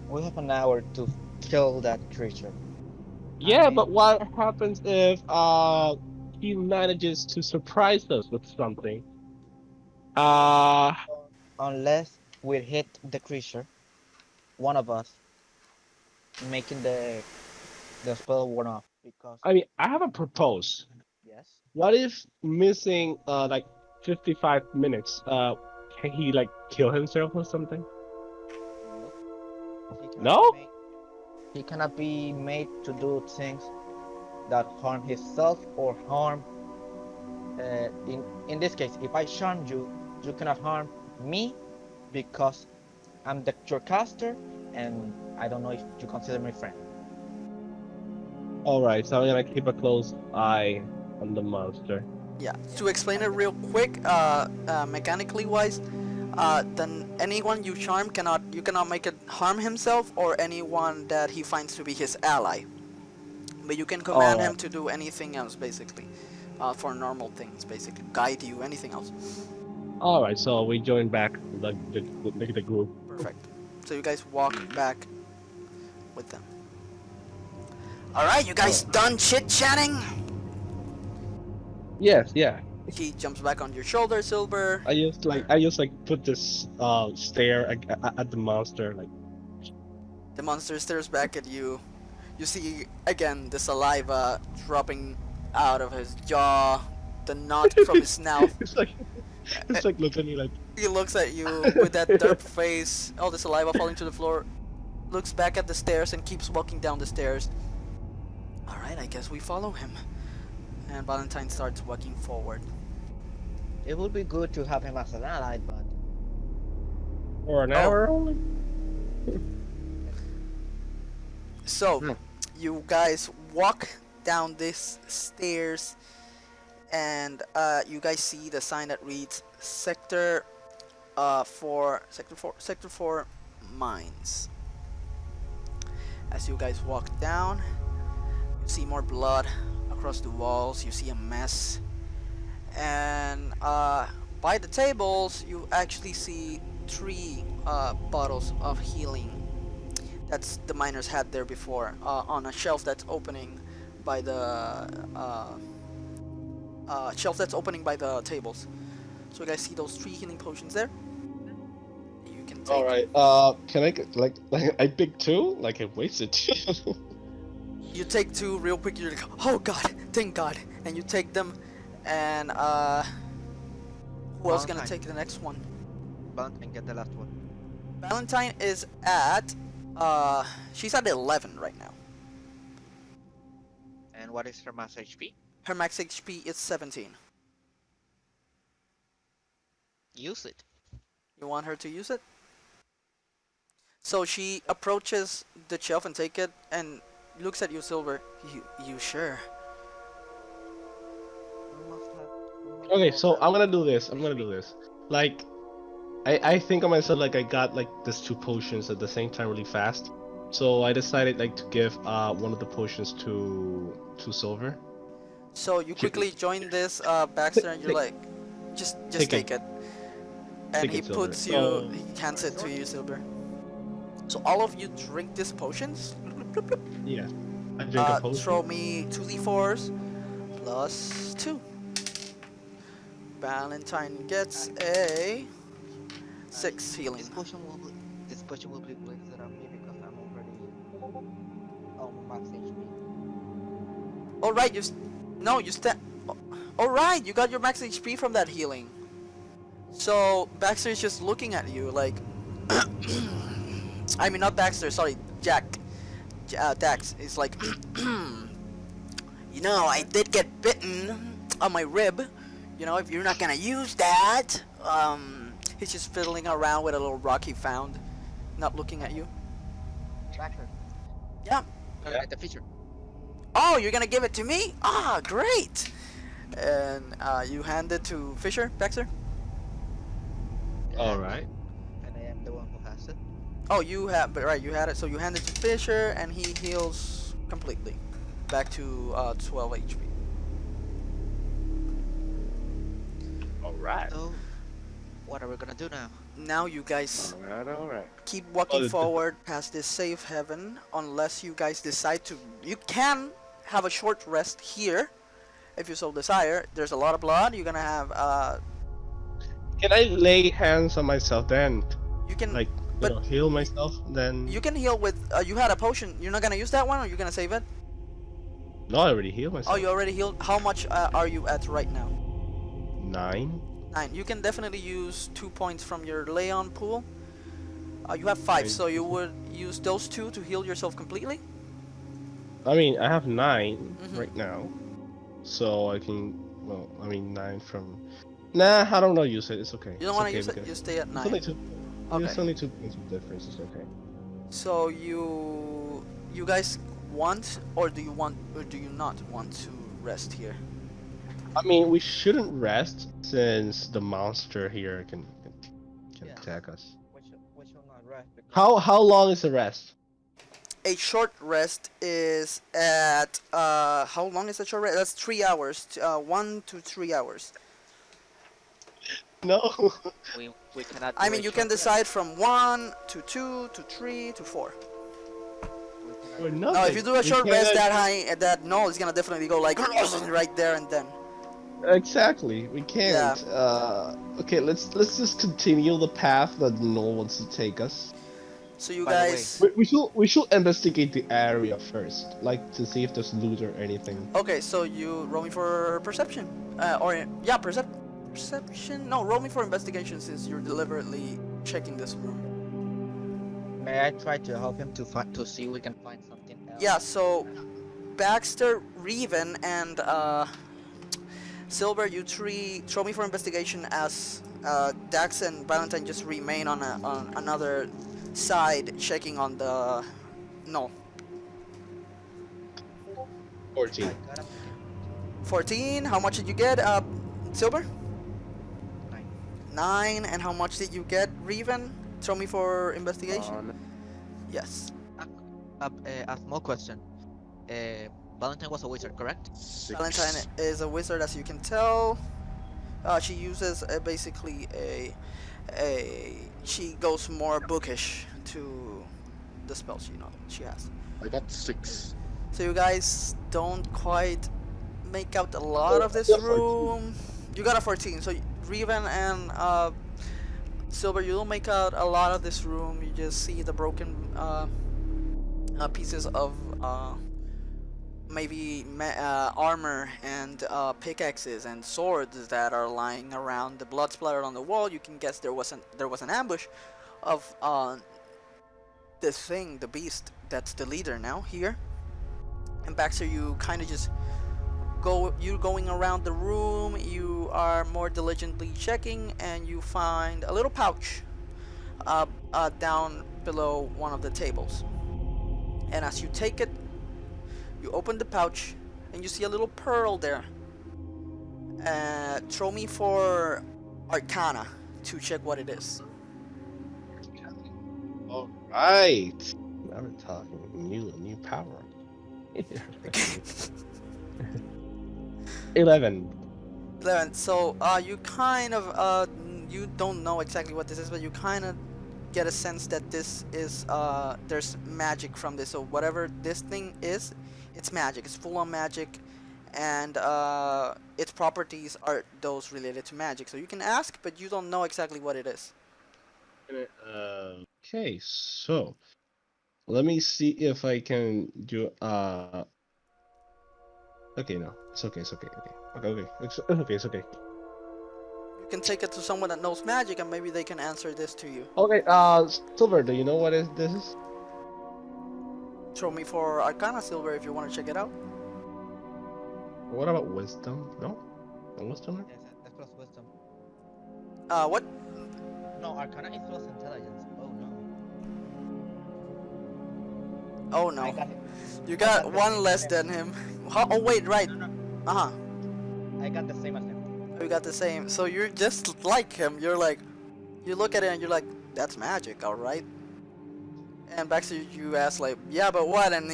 We have an hour to kill that creature. Yeah, mean- but what happens if he manages to surprise us with something? Unless we hit the creature, one of us, making the spell worn off. Because I mean, I have a propose. yes, What if missing like 55 minutes? Can he like kill himself or something? he cannot No? be made- he cannot be made to do things that harm himself or harm. In this case, if I charm you, you cannot harm me because I'm your caster, and I don't know if you consider me friend. Alright, so I'm gonna keep a close eye on the monster. Yeah. To explain it real quick, mechanically wise, then anyone you charm you cannot make it harm himself or anyone that he finds to be his ally. But you can command him to do anything else, basically, for normal things, basically guide you, anything else. Alright, so we join back the group. Perfect. So you guys walk back with them. All right, you guys done chit-chatting? Yes, yeah. He jumps back on your shoulder, Silver. I just put this stare at the monster like. The monster stares back at you. You see again the saliva dropping out of his jaw, the knot from his snout. It's like looking at me like. He looks at you with that dark face, all the saliva falling to the floor, looks back at the stairs and keeps walking down the stairs. Alright, I guess we follow him. And Valentine starts walking forward. It would be good to have him as an ally, but For an hour only? So, you guys walk down these stairs and you guys see the sign that reads Sector 4 Mines. As you guys walk down, you see more blood across the walls, you see a mess, and by the tables you actually see 3 bottles of healing that's the miners had there before on a shelf that's opening by the tables. So you guys see those 3 healing potions there? You can take. Alright, can I get, like I picked 2? Like I wasted 2. You take 2 real quick, you're like, oh god, thank god, and you take them, and who else gonna take the next one? Valentine get the last one. Valentine is at she's at 11 right now. And what is her max HP? Her max HP is 17. Use it. You want her to use it? So she approaches the shelf and take it and looks at you, Silver. You sure? Okay, so I'm gonna do this. Like, I think of myself like I got like these 2 potions at the same time really fast. So I decided like to give one of the potions to Silver. So you quickly join this Baxter and you're like, just take it. And he puts you, he hands it to you, Silver. So all of you drink these potions. Yeah. I drink a potion. Throw me 2d4s plus 2. Valentine gets a 6 healing. This potion will be wasted on me because I'm already on max HP. All right, you stand. Alright, you got your max HP from that healing. So, Baxter is just looking at you like... I mean, not Baxter, sorry, Jack. Dax is like... You know, I did get bitten on my rib. You know, if you're not gonna use that... He's just fiddling around with a little rock he found. Not looking at you. Baxter. Yeah. Get the feature. Oh, you're gonna give it to me? Ah, great! And you hand it to Fisher, Baxter? Alright. And I am the one who has it. Oh, you have, but right, you had it. So you hand it to Fisher, and he heals completely, back to 12 HP. Alright. So, what are we gonna do now? Now you guys Alright. keep walking Oh, forward past this safe haven, unless you guys decide to. You can have a short rest here, if you so desire. There's a lot of blood. You're gonna have Can I lay hands on myself then? you can Like, but- heal myself then? you can heal with. You had a potion. You're not gonna use that one, or you're gonna save it? No, I already healed myself. Oh, you already healed. How much are you at right now? 9. 9. You can definitely use 2 points from your lay-on pool. You have 5, so you would use those 2 to heal yourself completely. I mean, I have 9 Mhm. right now. So I can, well, I mean 9 from... Nah, I don't know, use it, it's okay. You don't want to use it. You stay at It's only 9. 2, Okay. it's only 2 points of difference, it's okay. So you guys want, or do you not want to rest here? I mean, we shouldn't rest since the monster here can Yeah. attack us. We shall not rest. Because How long is the rest? A short rest is at how long is a short rest? That's 3 hours. 1 to 3 hours. No. we cannot. I do mean, a you can short rest. decide from 1 to 2 to 3 to 4. We cannot Or do- nothing. No, if you do a We short rest cannot- that high, that null is gonna definitely go like right there and then. Exactly, we can't. Okay, let's just continue the path that Null wants to take us. So you By the way, guys. We should investigate the area first, like to see if there's loot or anything. Okay, so you roll me for perception, perception. No, roll me for investigation since you're deliberately checking this room. May I try to help him to see if we can find something else? Yeah. So Baxter, Revan, and Silver, you three throw me for investigation as Dax and Valentine just remain on another side checking on the. No. 14. I got him. 14. How much did you get, Silver? 9. 9. And how much did you get, Revan? Throw me for investigation. On Yes. A small question. Valentine was a wizard, correct? 6. Valentine is a wizard, as you can tell. She uses basically she goes more bookish to the spells she has. I got 6. So you guys don't quite make out a lot of this Yeah, 14. room. You got a 14. So Revan and Silver, you don't make out a lot of this room. You just see the broken pieces of maybe armor and pickaxes and swords that are lying around. The blood splattered on the wall. You can guess there was an ambush of this thing, the beast that's the leader now here. And Baxter, you kind of just you're going around the room. You are more diligently checking, and you find a little pouch down below one of the tables. And as you take it, you open the pouch, and you see a little pearl there. Throw me for Arcana to check what it is. Alright. Now we're talking new power. 11. 11. So you kind of you don't know exactly what this is, but you kind of get a sense that this is there's magic from this. So whatever this thing is, it's magic. It's full on magic, and its properties are those related to magic. So you can ask, but you don't know exactly what it is. Okay, so let me see if I can do Okay, no, it's okay. It's okay. Okay. It's okay. You can take it to someone that knows magic, and maybe they can answer this to you. Okay. Silver, do you know what this is? Throw me for Arcana, Silver, if you want to check it out. What about wisdom? No, no wisdom. Yes, that's plus wisdom. What? No, Arcana is plus intelligence. Oh no. Oh I no. got it. You I got got one the less same. than him. Oh wait, right. No, no. Uh-huh. I got the same as him. We got the same. So you're just like him. You're like, you look at it and you're like, that's magic, alright? And Baxter, you ask like, yeah, but what? And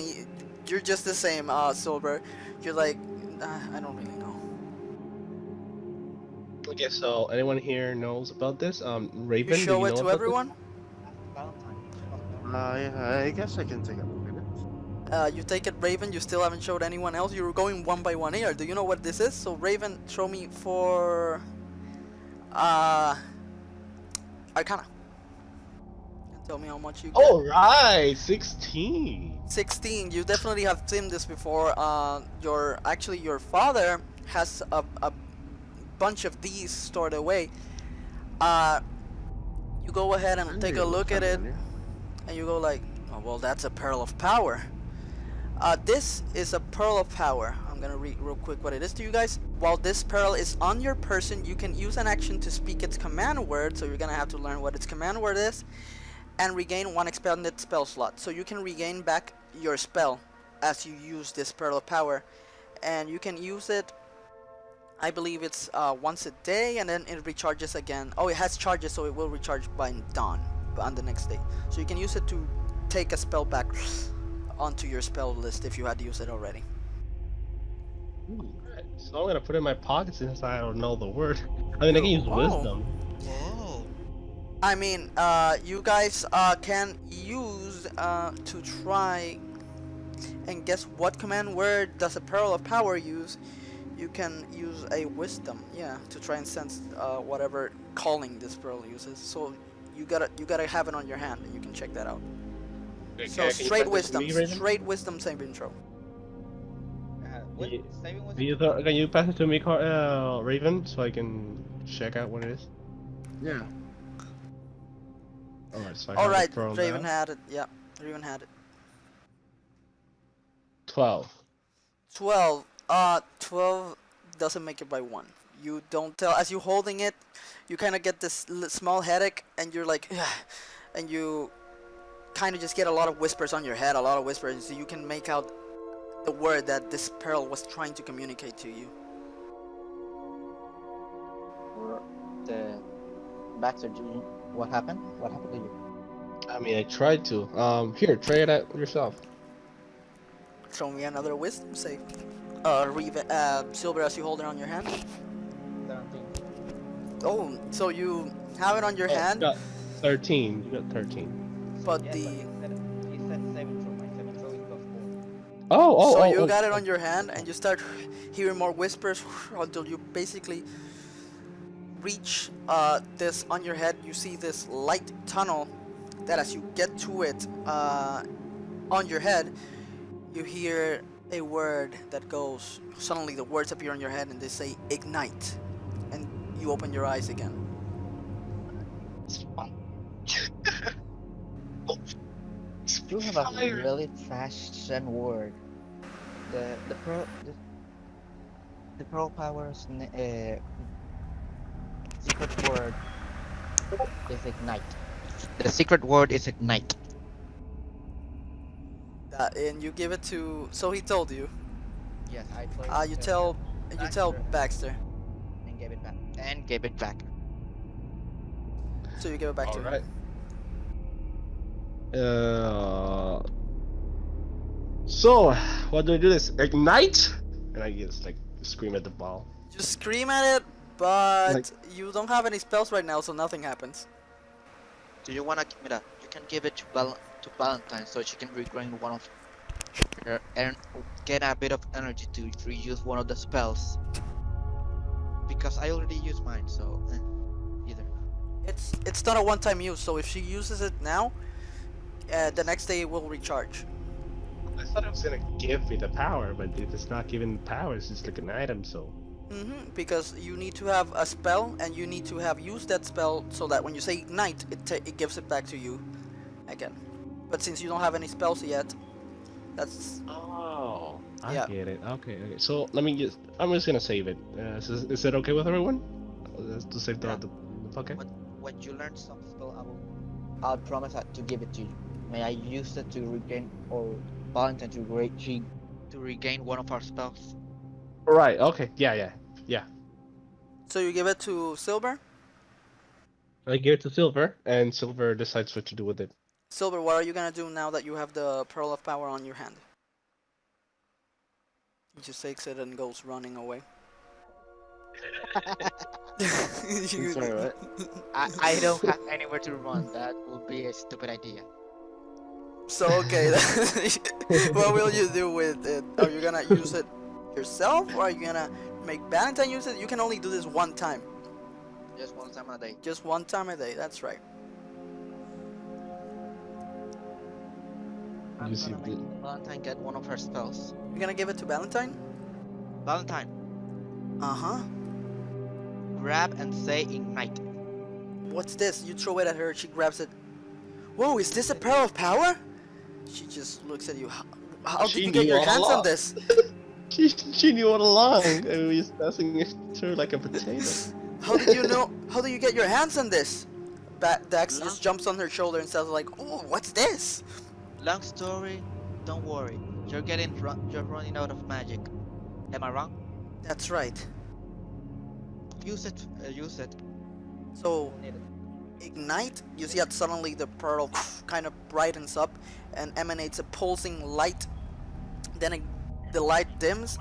you're just the same, Silver. You're like, I don't really know. Okay, so anyone here knows about this? Raven, You do show you it know to about everyone? Valentine. I guess I can take a look at it. You take it, Raven. You still haven't showed anyone else. You're going one by one here. Do you know what this is? So Raven, show me for Arcana. And tell me how much you get. All right, 16. 16. You definitely have seen this before. Your father has a bunch of these stored away. You go ahead and take a look at it, and you go like, oh, well, that's a pearl of power. This is a pearl of power. I'm gonna read real quick what it is to you guys. While this pearl is on your person, you can use an action to speak its command word, so you're gonna have to learn what its command word is, and regain one expanded spell slot. So you can regain back your spell as you use this pearl of power, and you can use it, I believe it's once a day, and then it recharges again. Oh, it has charges, so it will recharge by dawn on the next day. So you can use it to take a spell back onto your spell list if you had used it already. So I'm gonna put it in my pocket since I don't know the word. I mean, I can use Oh. wisdom. Oh. I mean, you guys can use to try and guess what command word does a pearl of power use. You can use a wisdom, yeah, to try and sense whatever calling this pearl uses. So you gotta have it on your hand, and you can check that out. Okay, So can you straight pass it to wisdom, me, Raven? straight wisdom saving throw. What? Ye- Saving wisdom? Can you pass it to me, Raven, so I can check out what it is? Yeah. Alright, so I All have right, it thrown Raven down. had it. Yeah, Raven had it. 12. 12. 12 doesn't make it by one. You don't tell. As you're holding it, you kind of get this small headache, and you're like, and you kind of just get a lot of whispers on your head, a lot of whispers, so you can make out the word that this pearl was trying to communicate to you. The Baxter, what happened? What happened to you? I mean, I tried to. Here, try it out yourself. Throw me another wisdom save. Silver, as you hold it on your hand. 17. Oh, so you have it on your hand, You got 13. You got 13. but Yes, the he said saving throw. My saving throw is plus 4. so you Oh, got it on your hand, and you start hearing more whispers until you basically reach this on your head. You see this light tunnel that, as you get to it on your head, you hear a word that goes. Suddenly, the words appear on your head, and they say "ignite," and you open your eyes again. You have a really fashion word. The pearl powers secret word is ignite. The secret word is ignite. And you give it to. So he told you. Yes, I told You tell Baxter. and gave it back. And gave it back. So you give it back to him. Alright. So, what do I do this? Ignite? And I just like scream at the ball. You scream at it, but Like- you don't have any spells right now, so nothing happens. Do you wanna give it up? You can give it to Valentine so she can regain one of her and get a bit of energy to reuse one of the spells. Because I already used mine, so either. It's not a one-time use, so if she uses it now, the next day it will recharge. I thought it was gonna give me the power, but if it's not giving the power, it's just like an item. So. Because you need to have a spell, and you need to have used that spell so that when you say ignite, it gives it back to you again. But since you don't have any spells yet, that's Oh, I Yeah. get it. Okay, okay. So I'm just gonna save it. Is it okay with everyone? To save Yeah. the okay. When you learn some spell, I'll promise to give it to you. May I use it to regain or Valentine to regain one of our spells? Right. Okay. Yeah. so you give it to Silver. I give it to Silver, and Silver decides what to do with it. Silver, what are you gonna do now that you have the Pearl of Power on your hand? He just takes it and goes running away. You- Sorry, what? I don't have anywhere to run. That would be a stupid idea. So okay, what will you do with it? Are you gonna use it yourself, or are you gonna make Valentine use it? You can only do this one time. Just one time a day. Just one time a day, that's right. I'm You see gonna make Valentine get one of her spells. You're gonna give it to Valentine? Valentine, Uh-huh. grab and say ignite. What's this? You throw it at her, she grabs it. Whoa, is this a Pearl of Power? She just looks at you. How did She you get knew your all hands on along. this? She knew all along, and we was passing it to her like a potato. How did you know? How do you get your hands on this? Dax No. just jumps on her shoulder and says like, "Oh, what's this?" Long story, don't worry. You're running out of magic. Am I wrong? That's right. Use it. Use it. So Need it. ignite. You see that suddenly the pearl kind of brightens up and emanates a pulsing light. Then the light dims,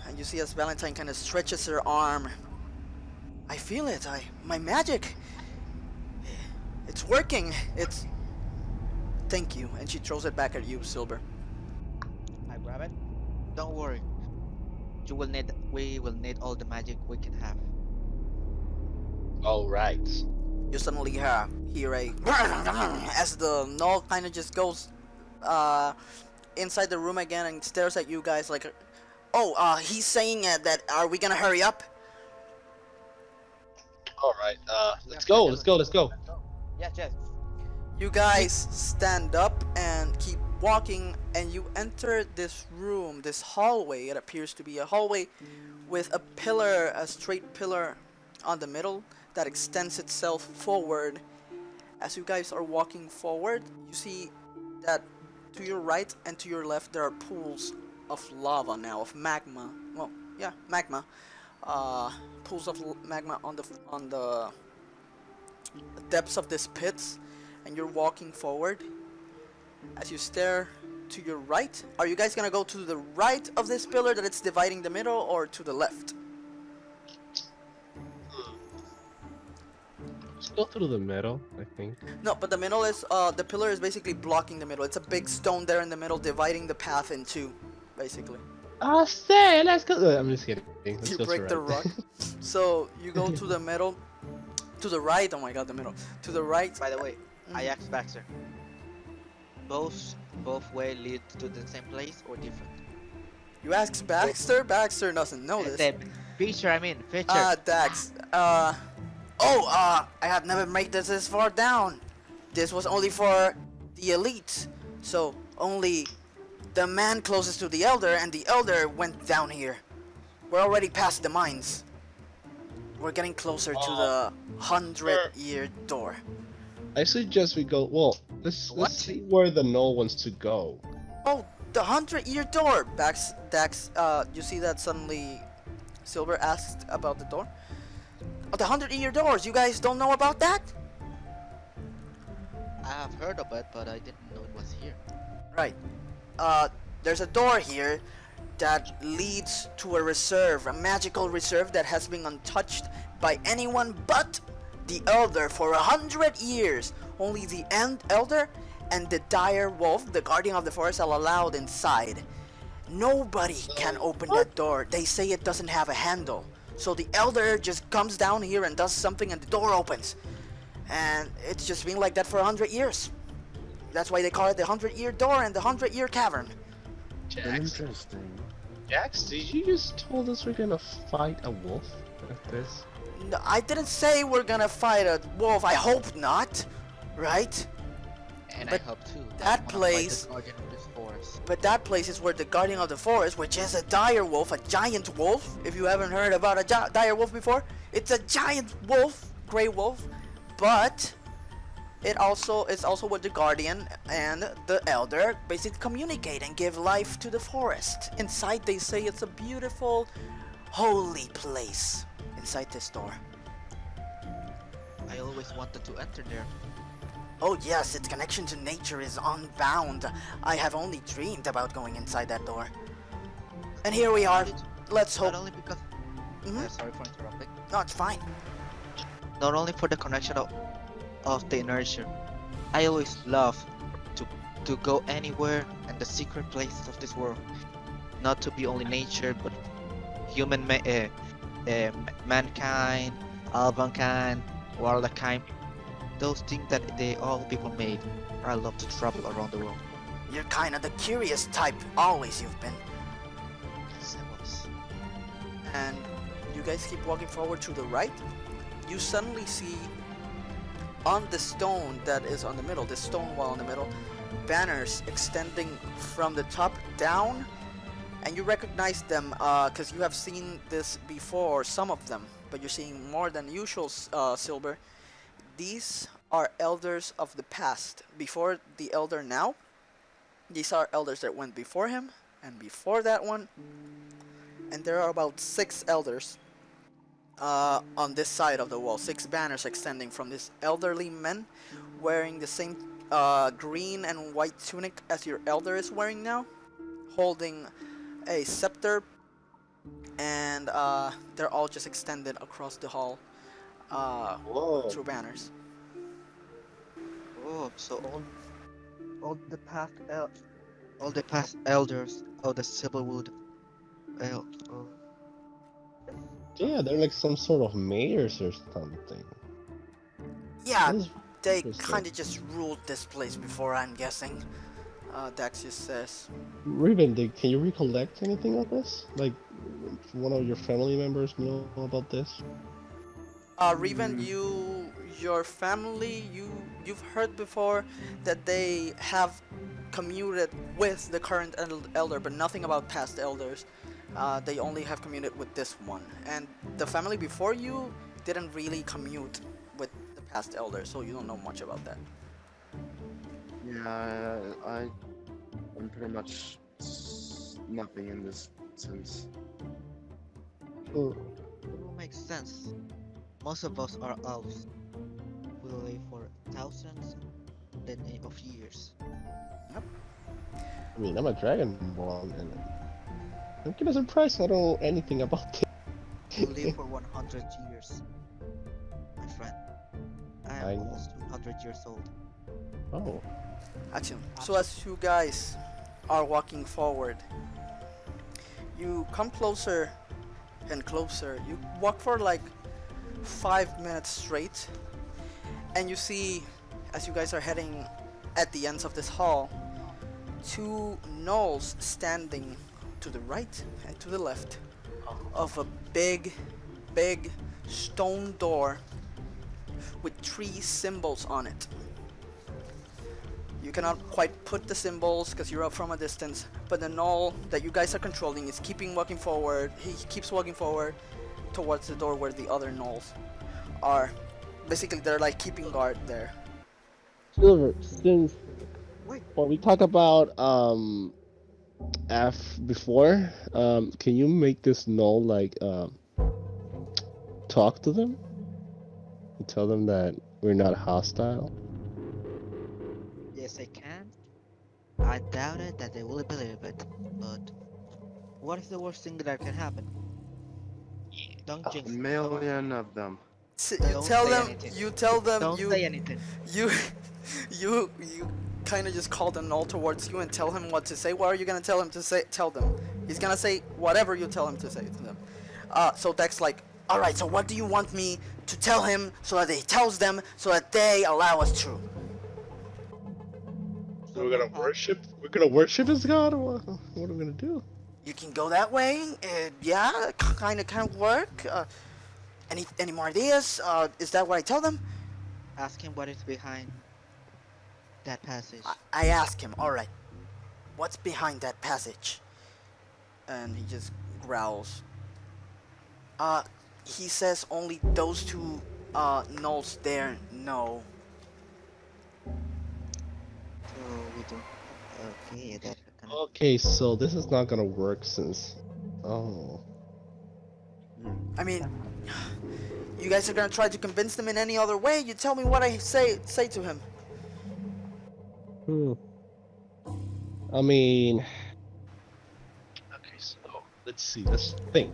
and you see as Valentine kind of stretches her arm. I feel it. My magic. It's working. It's. Thank you. And she throws it back at you, Silver. I grab it. Don't worry. We will need all the magic we can have. All right. You suddenly hear a as the gnoll kind of just goes inside the room again and stares at you guys like, oh, he's saying that are we gonna hurry up? All right. Let's go. Let's go. Let's go. Yes. You guys stand up and keep walking, and you enter this room, this hallway. It appears to be a hallway with a straight pillar on the middle that extends itself forward. As you guys are walking forward, you see that to your right and to your left there are pools of lava now, of magma. Well, yeah, magma. Pools of magma on the depths of this pit, and you're walking forward. As you stare to your right, are you guys gonna go to the right of this pillar that it's dividing the middle, or to the left? Let's go through the middle, I think. No, but the middle is the pillar is basically blocking the middle. It's a big stone there in the middle, dividing the path in two, basically. Say, let's go. I'm just kidding. Let's You go to break the right. rock. So you go to the middle, to the right. Oh my God, the middle. To the right. By the way, I asked Baxter. Both way lead to the same place or different? You ask Baxter. Baxter doesn't know this. The feature. Dax. I have never made this far down. This was only for the elite. So only the man closest to the elder and the elder went down here. We're already past the mines. We're getting closer to the 100-year door. I suggest we go. Well, let's see where the gnoll wants to go. Oh, the 100-year door. Dax, you see that suddenly Silver asked about the door? Oh, the 100-year doors. You guys don't know about that? I have heard of it, but I didn't know it was here. Right. There's a door here that leads to a reserve, a magical reserve that has been untouched by anyone but the Elder for 100 years. Only the Elder and the dire wolf, the guardian of the forest, are allowed inside. Nobody can open that door. They say it doesn't have a handle. So the Elder just comes down here and does something and the door opens. And it's just been like that for 100 years. That's why they call it the 100-Year Door and the 100-Year Cavern. Jax, Interesting. Jax, did you just told us we're gonna fight a wolf at this? No, I didn't say we're gonna fight a wolf. I hope not, right? And But I hope too. that I wanna fight place- the guardian of this forest. But that place is where the Guardian of the Forest, which is a dire wolf, a giant wolf. If you haven't heard about a dire wolf before, it's a giant wolf, gray wolf. But it's also where the Guardian and the Elder basically communicate and give life to the forest. Inside, they say it's a beautiful, holy place. Inside this door. I always wanted to enter there. Oh yes, its connection to nature is unbound. I have only dreamed about going inside that door. And here we are. Let's hope. Not only because. Mhm. Sorry for interrupting. No, it's fine. Not only for the connection of the inertia. I always love to go anywhere and the secret places of this world. Not to be only nature, but mankind, Albankind, Warlakind. Those things that all people made. I love to travel around the world. You're kind of the curious type. Always you've been. Yes, I was. And you guys keep walking forward to the right. You suddenly see on the stone that is on the middle, this stone wall in the middle, banners extending from the top down. And you recognize them because you have seen this before, some of them, but you're seeing more than usual, Silver. These are elders of the past. Before the elder now, these are elders that went before him, and before that one. And there are about 6 elders on this side of the wall. 6 banners extending from these elderly men wearing the same green and white tunic as your elder is wearing now, holding a scepter, and they're all just extended across the hall Whoa. through banners. Oh, so all the past elders of the Silverwood. Oh. Yeah, they're like some sort of mayors or something. Yeah, That's they interesting. kind of just ruled this place before, I'm guessing. Dakthus says. Revan, can you recollect anything of this? Like, one of your family members know about this? Revan, your family, you've heard before that they have commuted with the current elder, but nothing about past elders. They only have commuted with this one, and the family before you didn't really commute with the past elder, so you don't know much about that. Yeah, I'm pretty much nothing in this sense. Oh, It will make sense. Most of us are elves. We live for thousands of years. I mean, I'm a dragonborn, and I'm kind of surprised I don't know anything about this. We live for 100 years. My friend. I I am know. almost 200 years old. Oh, Action. So as you guys are walking forward, you come closer and closer. You walk for like 5 minutes straight, and you see, as you guys are heading at the ends of this hall, 2 gnolls standing to the right and to the left of a big stone door with 3 symbols on it. You cannot quite put the symbols because you're up from a distance, but the gnoll that you guys are controlling is keeping walking forward. He keeps walking forward towards the door where the other gnolls are. Basically, they're like keeping guard there. Silver, since Wait. when we talk about F before, can you make this null like talk to them and tell them that we're not hostile? Yes, I can. I doubt it that they will believe it, but what is the worst thing that can happen? Don't A jinx it. million of them. You Don't tell say them. anything. You tell them. Don't you say anything. you you kind of just call the gnoll towards you and tell him what to say. What are you gonna tell him to say? Tell them. He's gonna say whatever you tell him to say to them. So Dex like, all right. So what do you want me to tell him so that he tells them so that they allow us through? So we're gonna worship. We're gonna worship his god. Or what are we gonna do? You can go that way. Yeah, kind of work. Any more ideas? Is that what I tell them? Ask him what is behind that passage. I ask him. All right, what's behind that passage? And he just growls. He says only those two gnolls there know. So we don't. Okay, that's gonna. Okay, so this is not gonna work since. Oh. I mean, you guys are gonna try to convince them in any other way. You tell me what I say to him. I mean. Okay, so let's see. Let's think.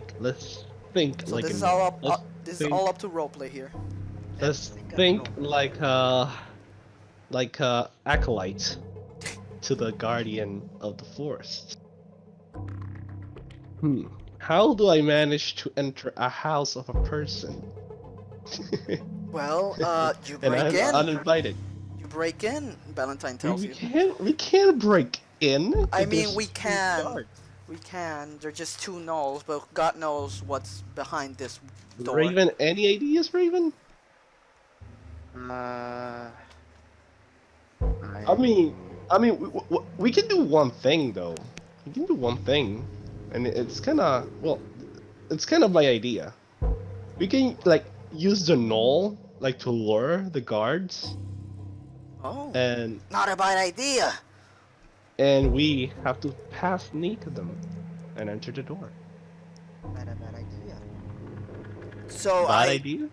So like this is an- all up. let's This think- is all up to roleplay here. Let's think think of like acolyte to the guardian of the forest. How do I manage to enter a house of a person? Well, you And break I'm in. uninvited. You break in. Valentine tells you. We can't break in. I if mean, there's we two can. guards. We can. They're just two gnolls, but God knows what's behind this door. Raven, any ideas, Raven? I mean, we can do one thing though. We can do one thing, and it's kind of it's kind of my idea. We can like use the knoll like to lure the guards, Oh, and not a bad idea. we have to pass sneak them and enter the door. Not a bad idea. So Bad idea?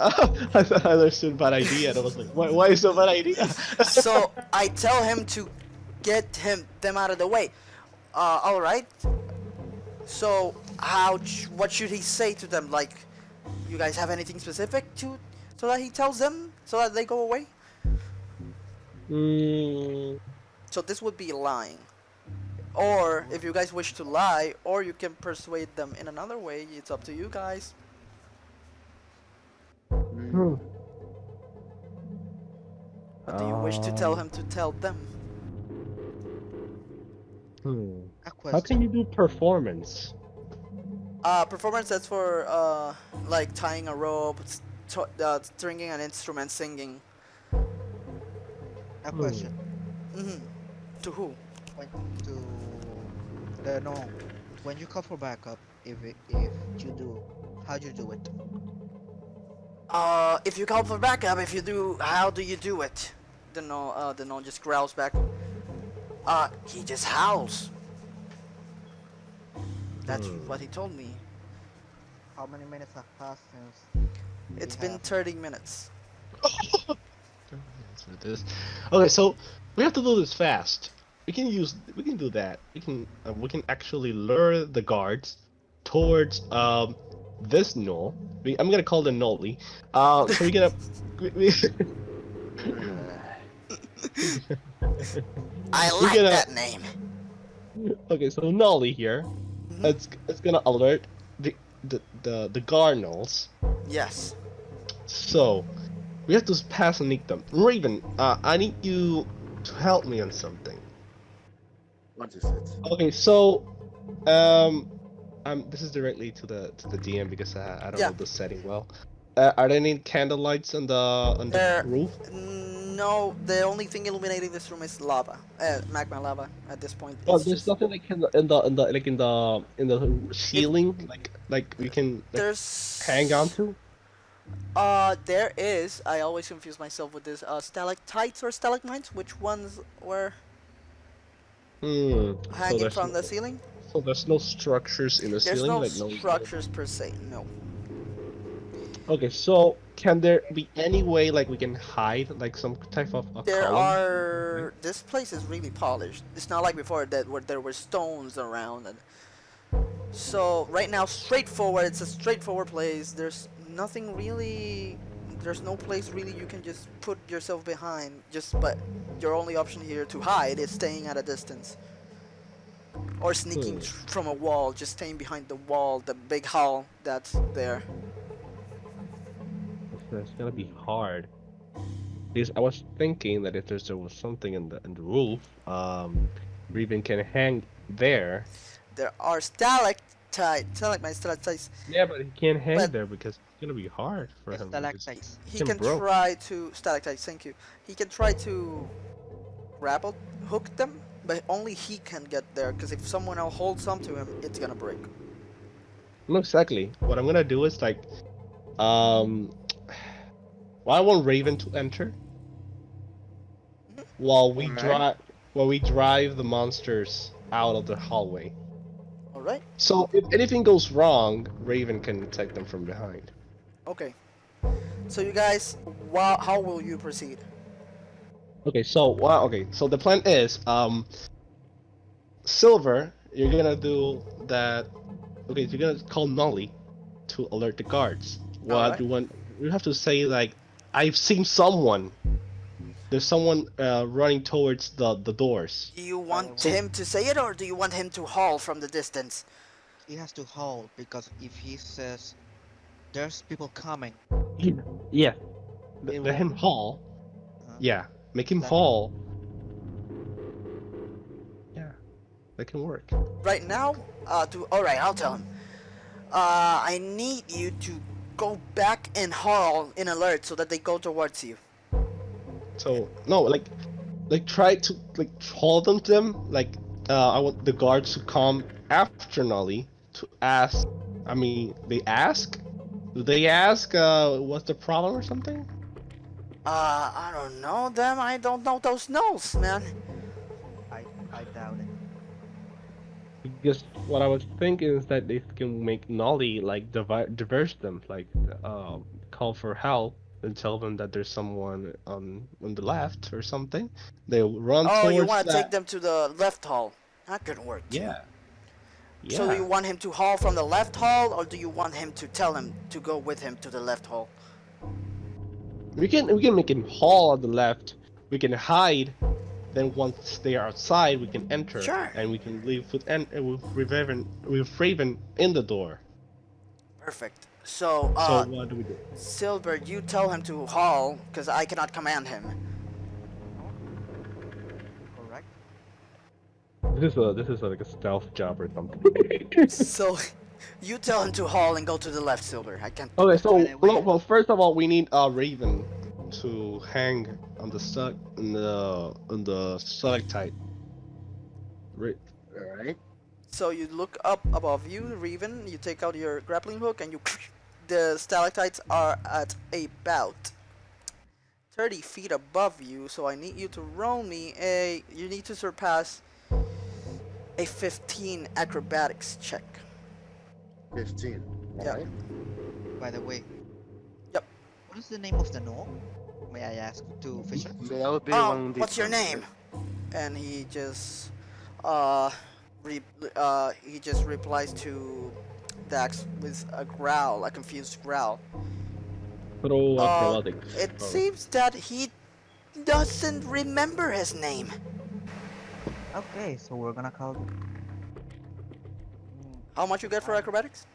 I thought I understood bad idea, and I was like, why is it a bad idea? So I tell him to get them out of the way. All right. So what should he say to them? Like, you guys have anything specific so that he tells them so that they go away? So this would be lying. Or if you guys wish to lie, or you can persuade them in another way. It's up to you guys. What do you wish to tell him to tell them? A How question. can you do performance? Performance, that's for like tying a rope, stringing an instrument, singing. A question. To who? When to the no. When you call for backup, if you do, how do you do it? If you call for backup, if you do, how do you do it? The no just growls back. He just howls. That's what he told me. How many minutes have passed since? It's we been have- 30 minutes. That's what it is. Okay, so we have to do this fast. We can do that. We can actually lure the guards towards this knoll. I'm gonna call them Nolly. So we're gonna. I We're like gonna- that name. Okay, so Nolly here. It's gonna alert the guard gnolls. Yes. So we have to pass sneak them. Raven, I need you to help me on something. What is it? Okay, so this is directly to the DM because I don't Yeah. know the setting well. Are there any candle lights on the There- roof? No, the only thing illuminating this room is lava, magma lava. At this point, Oh, It's there's just- nothing like in the ceiling like we can like, there's hang on to. There is. I always confuse myself with this. Stalactites or stalagmites? Which ones were So hanging there's from no, the ceiling? so there's no structures in the There's ceiling. no like no structures per se. No. Okay, so can there be any way like we can hide like some type of a There column? are. This place is really polished. It's not like before that where there were stones around. So right now, straightforward. It's a straightforward place. There's nothing really. There's no place really you can just put yourself behind. But your only option here to hide is staying at a distance. Or sneaking from a wall, just staying behind the wall, the big hall that's there. It's gonna be hard. Because I was thinking that if there was something in the roof, Revan can hang there. There are stalactites, Yeah, but he can't hang but there because it's gonna be hard for him because Stalactites. he he can broke. try to stalactites. Thank you. He can try to grapple hook them, but only he can get there. Because if someone else holds on to him, it's gonna break. No, exactly. What I'm gonna do is like, um, well, I want Raven to enter while we Alright. drive the monsters out of the hallway. All right. So if anything goes wrong, Raven can attack them from behind. Okay. So you guys, how will you proceed? Okay, so so the plan is, Silver, you're gonna do that. Okay, you're gonna call Nolly to alert the guards. What Alright. you want? You have to say like, I've seen someone. There's someone running towards the doors. Do you want So- him to say it, or do you want him to haul from the distance? He has to hold because if he says there's people coming, Yeah. It Let him won't- haul. Uh, Yeah. Make him That- haul. Yeah. That can work. Right now, all right, I'll tell him. I need you to go back and haul in alert so that they go towards you. So no, like try to like haul them to them. Like I want the guards to come after Nolly to ask. I mean, they ask. Do they ask what's the problem or something? I don't know them. I don't know those notes, man. I doubt it. Because what I was thinking is that they can make Nolly like diverse them, like call for help and tell them that there's someone on the left or something. They'll run Oh, towards you want to that. take them to the left hall? That could work too. Yeah. Yeah. So do you want him to haul from the left hall, or do you want him to tell him to go with him to the left hall? We can make him haul on the left. We can hide. Then once they are outside, we can enter, Sure. and we can leave with Raven in the door. Perfect. So, So what do we do? Silver, you tell him to haul, because I cannot command him. Correct. This is like a stealth job or something. So, you tell him to haul and go to the left, Silver. I can't. Okay, so By the way- well, first of all, we need Raven to hang on the stalactite. Alright. So you look up above you, Revan. You take out your grappling hook, and you. The stalactites are at about 30 feet above you. So I need you to roll me a. You need to surpass a 15 acrobatics check. 15. Yeah. Alright. By the way. Yep. What is the name of the gnome? May I ask to Fisher? So that would be Oh, one what's your D10, name? right? And he just he just replies to Dax with a growl, a confused growl. Throw Uh, acrobatics. It Oh. seems that he doesn't remember his name. Okay, so we're gonna call. How much you get for acrobatics?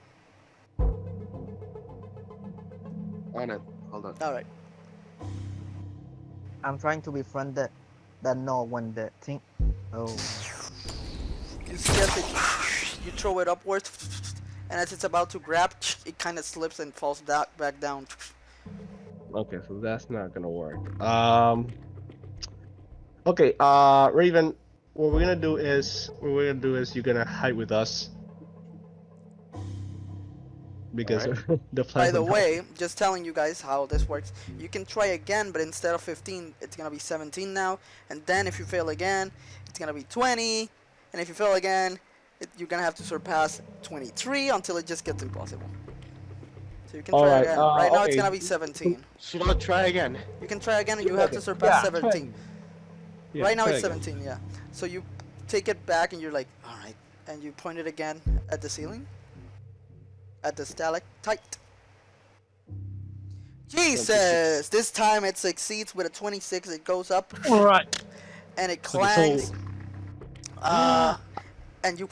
On it. Hold on. All right. I'm trying to befriend that no when the thing. Oh. You see as you throw it upwards, and as it's about to grab, it kind of slips and falls back down. Okay, so that's not gonna work. Okay, Raven, what we're gonna do is you're gonna hide with us. Because the plan By the will not- way, just telling you guys how this works. You can try again, but instead of 15, it's gonna be 17 now. And then if you fail again, it's gonna be 20. And if you fail again, you're gonna have to surpass 23 until it just gets impossible. So you can try Alright, again. Right now it's okay. gonna be 17. Should I try again? You can try again, and you have to surpass 17. Yeah, Right now try it's again. 17, yeah. So you take it back, and you're like, all right, and you point it again at the ceiling, at the stalactite. Jesus! This time it succeeds with a 26. It goes up Alright. and it Okay, clangs. so And you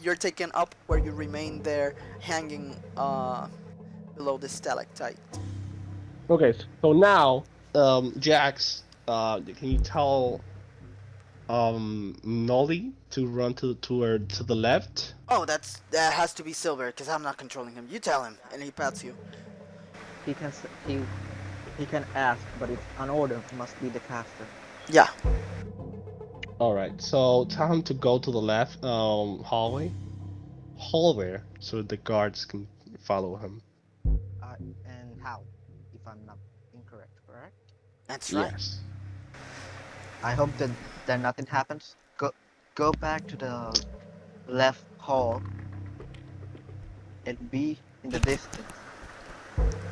you're taken up where you remain there, hanging below the stalactite. okay, so now Jax, can you tell Nolly to run to the left? Oh, that has to be Silver, because I'm not controlling him. You tell him, and he pats you. He can he can ask, but it's an order. Must be the caster. Yeah. All right. So tell him to go to the left hallway, so the guards can follow him. And how? If I'm not incorrect, correct? That's right. Yes. I hope that nothing happens. Go back to the left hall and be in the distance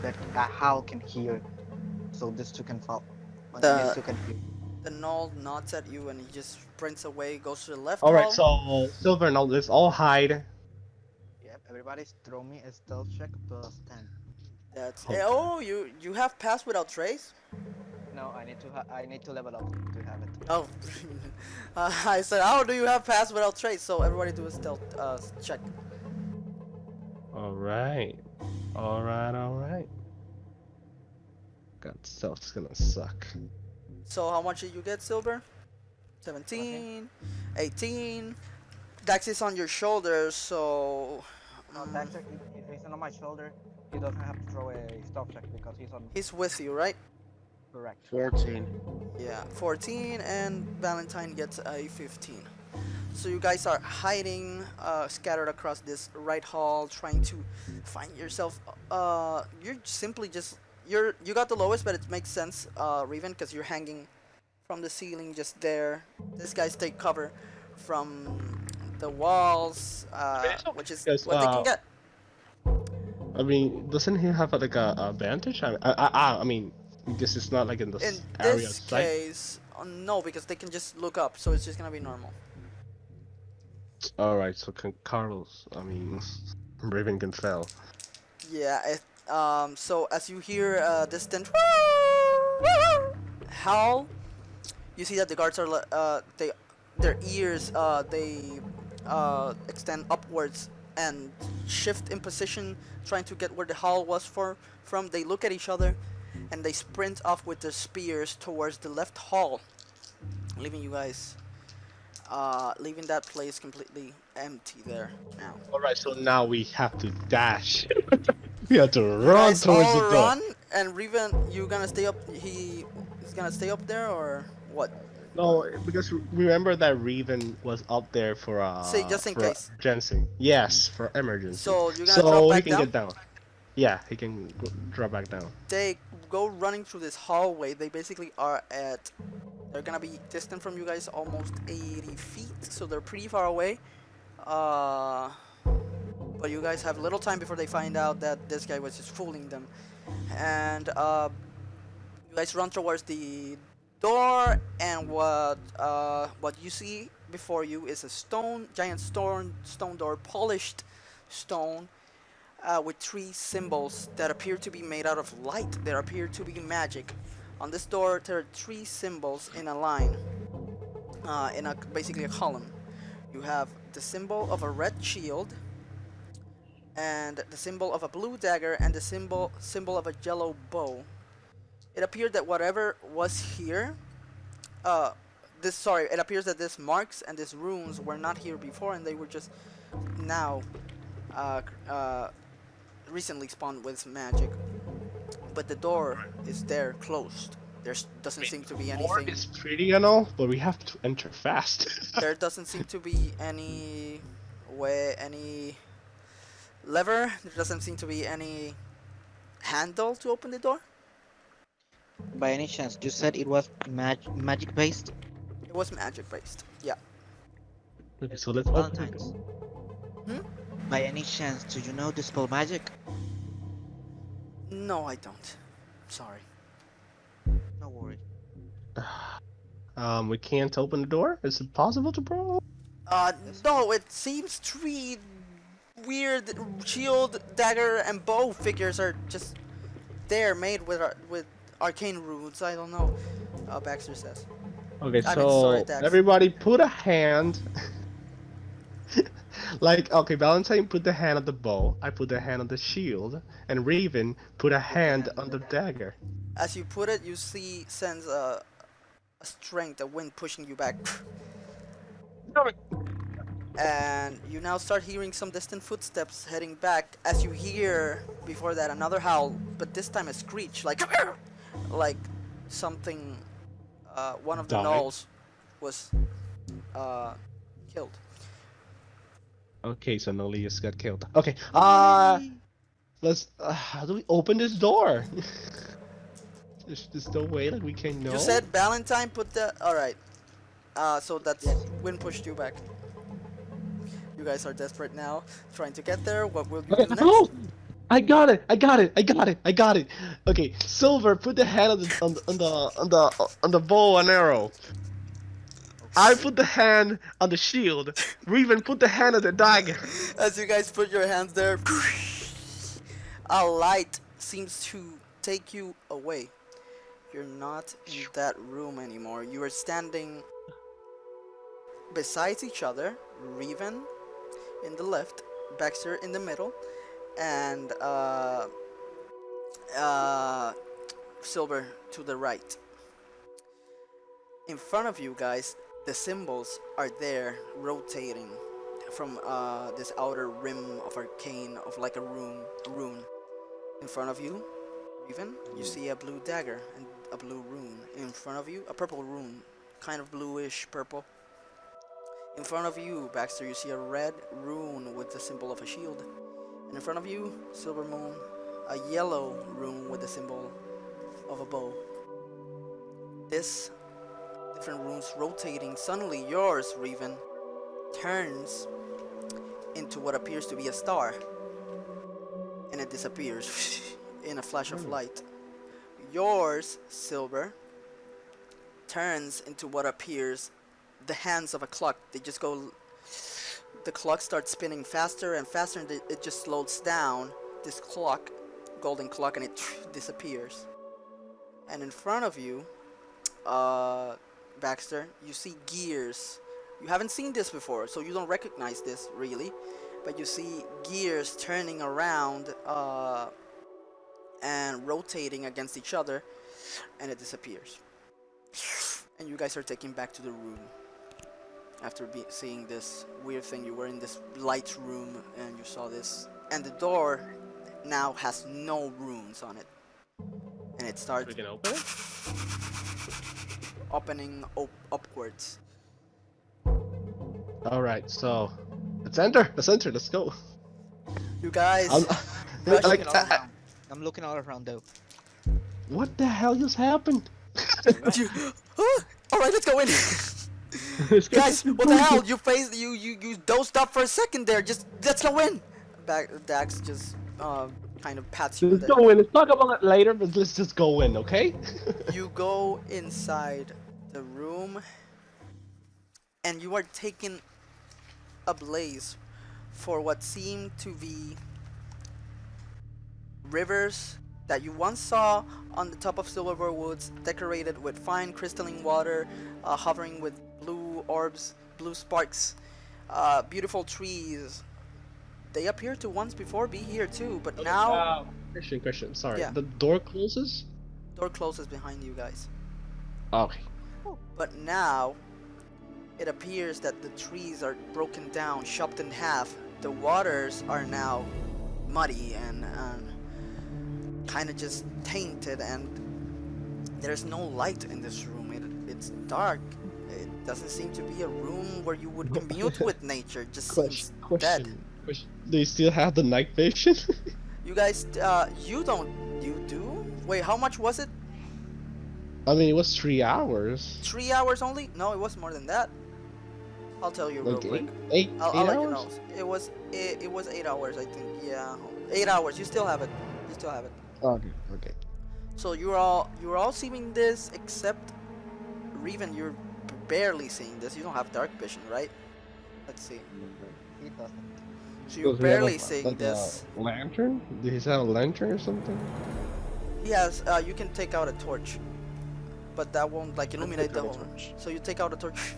that Hal can hear, so these two can follow. These two can hear. The Null nods at you and he just sprints away, goes to the left All right. hall. So Silver, now let's all hide. Yep, everybody throw me a stealth check plus 10. That's Okay. oh, you have pass without trace? No, I need to level up to have it. Oh, I said, how do you have pass without trace? So everybody do a stealth check. All right. God, stealth's gonna suck. So how much did you get, Silver? 17, 18. Dax is on your shoulders, so Baxter, if he's on my shoulder, he doesn't have to throw a stealth check because he's on. he's with you, right? Correct. 14. Yeah, 14, and Valentine gets a 15. So you guys are hiding, scattered across this right hall, trying to find yourself. You're simply just you got the lowest, but it makes sense, Revan, because you're hanging from the ceiling just there. These guys take cover from the walls, which is Yes, what they can get. I mean, doesn't he have like a advantage? I mean, this is not like in the In area of this sight. case, no, because they can just look up, so it's just gonna be normal. All right, so Carlos, I mean, Raven can fail. Yeah, so as you hear a distant howl, you see that the guards are their ears they extend upwards and shift in position, trying to get where the howl was from. They look at each other and they sprint off with their spears towards the left hall, leaving you guys leaving that place completely empty there now. All right, so now we have to dash. We have to You run guys towards all the door. run, and Revan, you gonna stay up? He's gonna stay up there, or what? No, because remember that Revan was up there for Say, just in for case. emergency. Yes, for emergency. So you're gonna so drop he back can down? get down. Yeah, he can drop back down. They go running through this hallway. They basically are at. They're gonna be distant from you guys almost 80 feet, so they're pretty far away. But you guys have little time before they find out that this guy was just fooling them. And you guys run towards the door, and what you see before you is a giant stone door, polished stone, with 3 symbols that appear to be made out of light. There appear to be magic. On this door, there are 3 symbols in a line, basically a column. You have the symbol of a red shield, and the symbol of a blue dagger, and the symbol of a yellow bow. It appeared that whatever was here, it appears that these marks and these runes were not here before, and they were just now recently spawned with magic. But the door is there, closed. There doesn't seem to be anything. It's pretty, you know, but we have to enter fast. There doesn't seem to be any lever. There doesn't seem to be any handle to open the door. By any chance, you said it was magic based? It was magic based. Yeah. Okay, so let's open it. Valentine's. Hmm? By any chance, do you know dispel magic? No, I don't. Sorry. No worry. We can't open the door? Is it possible to bro? No, it seems 3 weird shield, dagger, and bow figures are just there, made with arcane runes. I don't know. Baxter says. Okay, I so mean, sorry, Dax. everybody put a hand Like, okay, Valentine put the hand on the bow, I put the hand on the shield, and Raven put a hand on the dagger. As you put it, you see sense a strength, a wind pushing you back. And you now start hearing some distant footsteps heading back as you hear before that another howl, but this time a screech, like something, one of the Died. gnolls was killed. Okay, so Nolius got killed. Okay, let's, how do we open this door? There's no way that we can know. You said Valentine put the, alright, so that's wind pushed you back. You guys are desperate now, trying to get there. What will you do next? Oh! I got it! I got it! I got it! I got it! Okay, Silver, put the hand on the bow and arrow. I put the hand on the shield. Raven put the hand on the dagger. As you guys put your hands there, a light seems to take you away. You're not in that room anymore. You are standing beside each other, Revan in the left, Baxter in the middle, and Silver to the right. In front of you guys, the symbols are there, rotating from this outer rim of arcane, of like a rune. In front of you, Revan, you see a blue dagger and a blue rune. In front of you, a purple rune, kind of bluish purple. In front of you, Baxter, you see a red rune with the symbol of a shield. And in front of you, Silver Moon, a yellow rune with the symbol of a bow. This different runes rotating. Suddenly yours, Revan, turns into what appears to be a star. And it disappears in a flash of light. Yours, Silver, turns into what appears the hands of a clock. They just go, the clock starts spinning faster and faster, and it just slows down, this clock, golden clock, and it disappears. And in front of you, Baxter, you see gears. You haven't seen this before, so you don't recognize this really, but you see gears turning around and rotating against each other, and it disappears. And you guys are taken back to the room. After seeing this weird thing, you were in this light room and you saw this, and the door now has no runes on it, and it starts We can open it? opening upwards. Alright, so let's enter. Let's go. You guys, Like, I'm looking all around though. what the hell just happened? all right, let's go in. Guys, what the hell? You dozed up for a second there. Just let's go in. Dax just kind of pats you. Let's go in. Let's talk about it later, but let's just go in, okay? You go inside the room, and you are taken ablaze for what seemed to be rivers that you once saw on the top of Silver Woods, decorated with fine crystalline water, hovering with blue orbs, blue sparks, beautiful trees. They appeared to once before be here too, but now Question, sorry. Yeah. The door closes? door closes behind you guys. Okay. But now it appears that the trees are broken down, chopped in half. The waters are now muddy and kind of just tainted, and there's no light in this room. It's dark. It doesn't seem to be a room where you would commute with nature. It just seems dead. Question. Do you still have the night vision? You guys, you do? Wait, how much was it? I mean, it was 3 hours. 3 hours only? No, it was more than that. I'll tell you real Okay. quick. Eight I'll let you know. hours? It was 8 hours, I think. Yeah, 8 hours. You still have it. Okay, okay. So you're all seeing this except Revan. You're barely seeing this. You don't have dark vision, right? Let's see. He doesn't. So you're Does he have barely a- seeing like this. A lantern? Did he have a lantern or something? He has. You can take out a torch, but that won't like illuminate the out a whole. torch. So you take out a torch,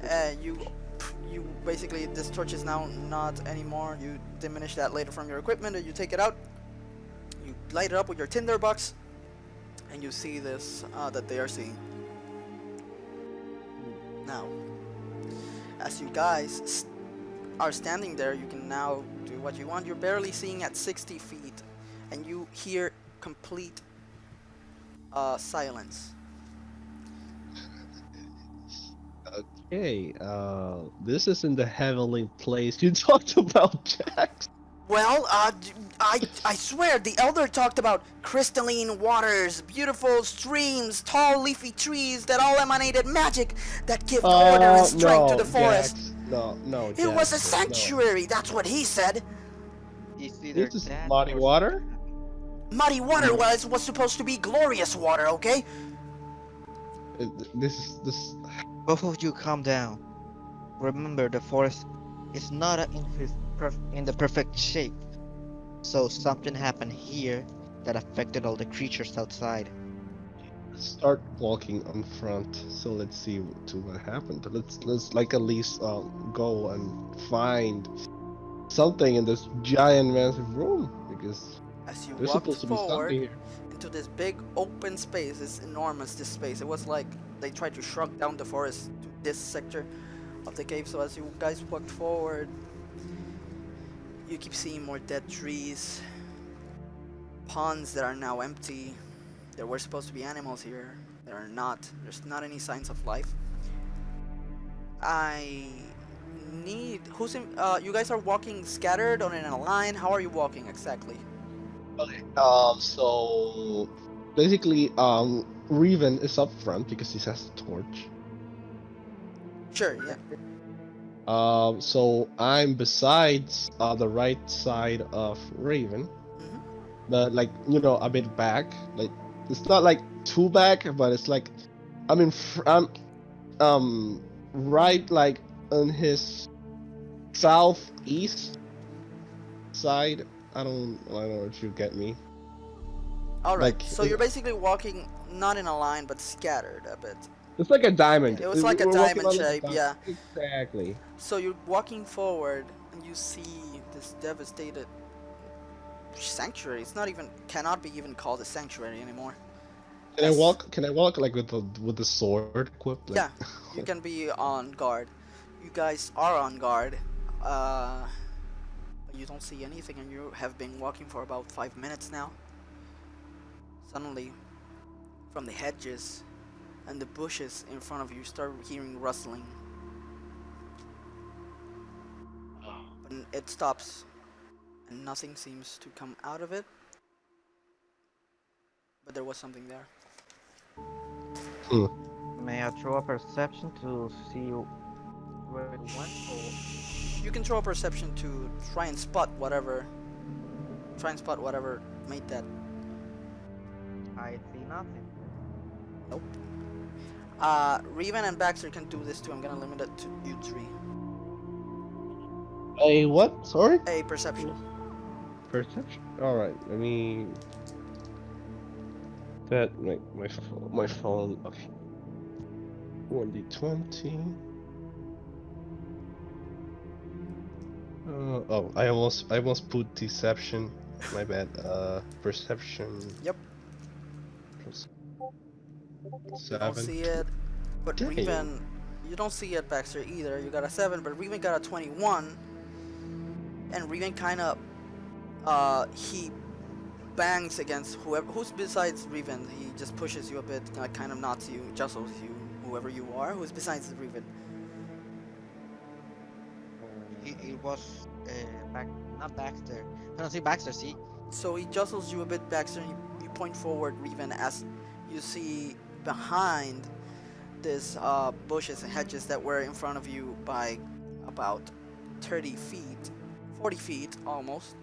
and you you basically, this torch is now not anymore. You diminish that later from your equipment, or you take it out. You light it up with your tinderbox, and you see this that they are seeing. Now, as you guys are standing there, you can now do what you want. You're barely seeing at 60 feet, and you hear complete silence. Okay, this isn't the heavenly place you talked about, Jax. Well, I swear the elder talked about crystalline waters, beautiful streams, tall leafy trees that all emanated magic that give order and strength to the forest. Jax. No, It was a Jax, sanctuary, that's what he said. It's No. either This is that muddy or water? Muddy water was supposed to be glorious water, okay? This. Both of you calm down. Remember, the forest is not in the perfect shape. So something happened here that affected all the creatures outside. Start walking on front. So let's see what happened. Let's like at least go and find something in this giant massive room, because As you there's walked supposed to be something forward here. into this big open space, it's enormous, this space. It was like they tried to shrug down the forest to this sector of the cave. So as you guys walked forward, you keep seeing more dead trees, ponds that are now empty. There were supposed to be animals here. There are not. There's not any signs of life. I need... you guys are walking scattered or in a line? How are you walking exactly? Okay. So basically, Revan is up front because he has the torch. Sure, yeah. So I'm besides the right side of Raven, Mhm. but like a bit back. Like it's not like too back, but it's like I'm right like on his southeast side. I don't know if you get me. Alright, Like, so you're basically walking not in a line, but scattered a bit. It's like a diamond. It was like a We're walking diamond on a shape, diamond. yeah. Exactly. So you're walking forward, and you see this devastated sanctuary. It's not even, cannot be even called a sanctuary anymore. Can I Yes. walk? Can I walk like with the sword equipped? Like, Yeah, you can be on guard. You guys are on guard. But you don't see anything, and you have been walking for about 5 minutes now. Suddenly, from the hedges and the bushes in front of you, start hearing rustling. But it stops, and nothing seems to come out of it. But there was something there. May I throw a perception to see where it went? Or... You can throw a perception to try and spot whatever. Try and spot whatever made that. I see nothing. Nope. Revan and Baxter can do this too. I'm gonna limit it to you three. A what? Sorry? A perception. Perception. All right. Let me. That my phone. Okay. 1d20. Oh, I almost put deception. My bad. Perception. Yep. Plus You don't 7. see it. But Damn. Revan, you don't see it, Baxter, either. You got a 7, but Revan got a 21. And Revan kind of, he bangs against who's besides Revan. He just pushes you a bit, kind of nods you, jostles you, whoever you are. Who's besides Revan? It was not Baxter. I don't see Baxter. See? So he jostles you a bit, Baxter, and you point forward, Revan, as you see behind this bushes and hedges that were in front of you by about 30 feet, 40 feet almost.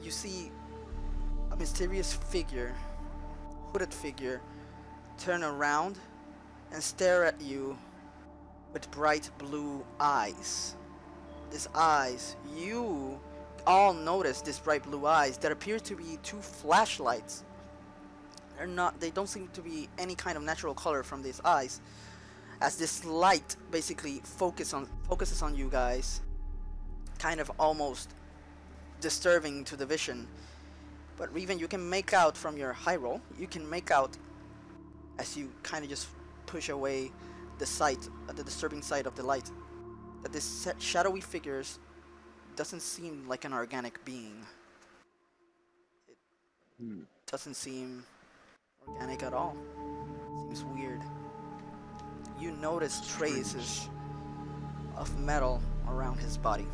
You see a mysterious figure, hooded figure, turn around and stare at you with bright blue eyes. These eyes, you all notice these bright blue eyes that appear to be two flashlights. They don't seem to be any kind of natural color from these eyes. as this light basically focuses on you guys, kind of almost disturbing to the vision. But Revan, you can make out from your high roll, you can make out as you kind of just push away the sight, the disturbing sight of the light, that this shadowy figures doesn't seem like an organic being. It doesn't seem organic at all. Seems weird. You notice traces of metal around his body.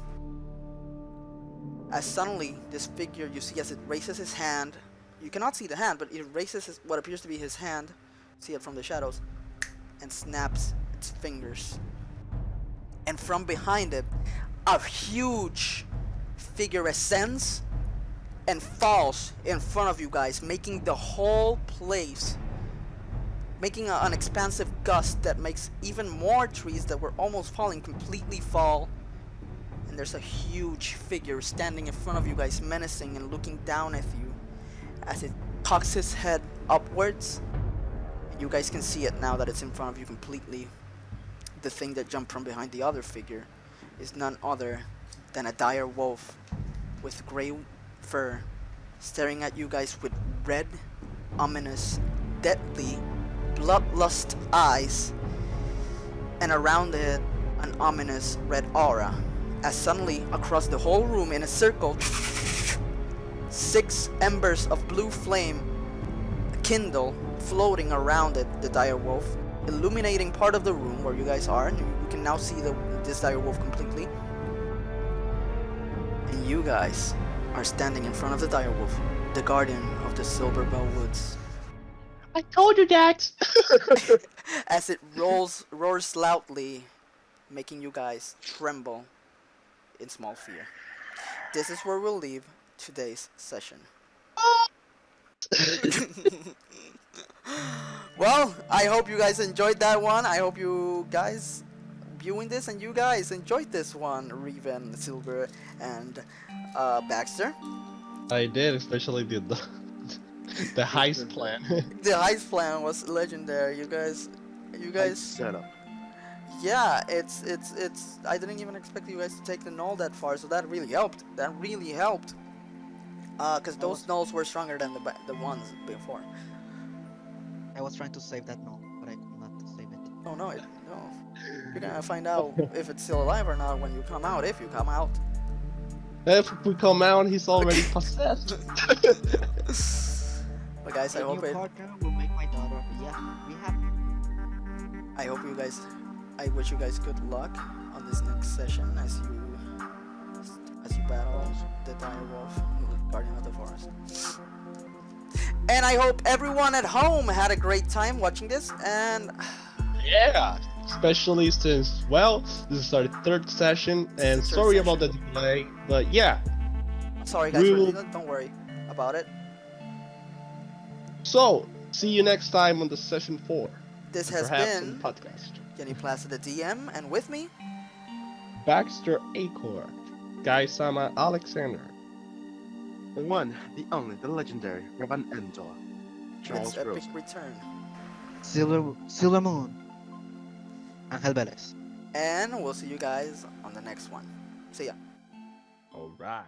As suddenly, this figure, you see as it raises his hand, you cannot see the hand, but it raises what appears to be his hand, see it from the shadows, and snaps its fingers. And from behind it, a huge figure ascends and falls in front of you guys, making the whole place, making an expansive gust that makes even more trees that were almost falling completely fall. And there's a huge figure standing in front of you guys, menacing and looking down at you as it cocks his head upwards. You guys can see it now that it's in front of you completely. The thing that jumped from behind the other figure is none other than a dire wolf with gray fur, staring at you guys with red, ominous, deadly, bloodlust eyes, and around it an ominous red aura. As suddenly, across the whole room in a circle, 6 embers of blue flame kindle, floating around it, the dire wolf, illuminating part of the room where you guys are. You can now see this dire wolf completely. And you guys are standing in front of the dire wolf, the guardian of the Silverbell Woods. I told you that! As it roars loudly, making you guys tremble in small fear. This is where we'll leave today's session. Well, I hope you guys enjoyed that one. I hope you guys viewing this and you guys enjoyed this one, Revan, Silver, and Baxter. I did, especially the heist plan. The heist plan was legendary. You guys Set up. yeah, it's I didn't even expect you guys to take the null that far, so that really helped. Because those nulls were stronger than the ones before. I was trying to save that null, but I could not save it. Oh no, no. You're gonna find out if it's still alive or not when you come out, if you come out. If we come out, he's already possessed. But guys, I hope it. Partner will make my daughter. Yeah, we have. I wish you guys good luck on this next session as you battle the dire wolf, the guardian of the forest. And I hope everyone at home had a great time watching this, and Yeah, especially since, well, this is our 3rd session, and sorry about the delay, but yeah. Sorry guys, don't worry about it. So, see you next time on the session 4. This and has perhaps been on the podcast. Gianni Plaza, the DM, and with me, Baxter Achor, Guy-sama Alexander. The one, the only, the legendary Revan Endor. its Charles epic Rosa. return. Silver Moon. Angel Velez. And we'll see you guys on the next one. See ya. Alright.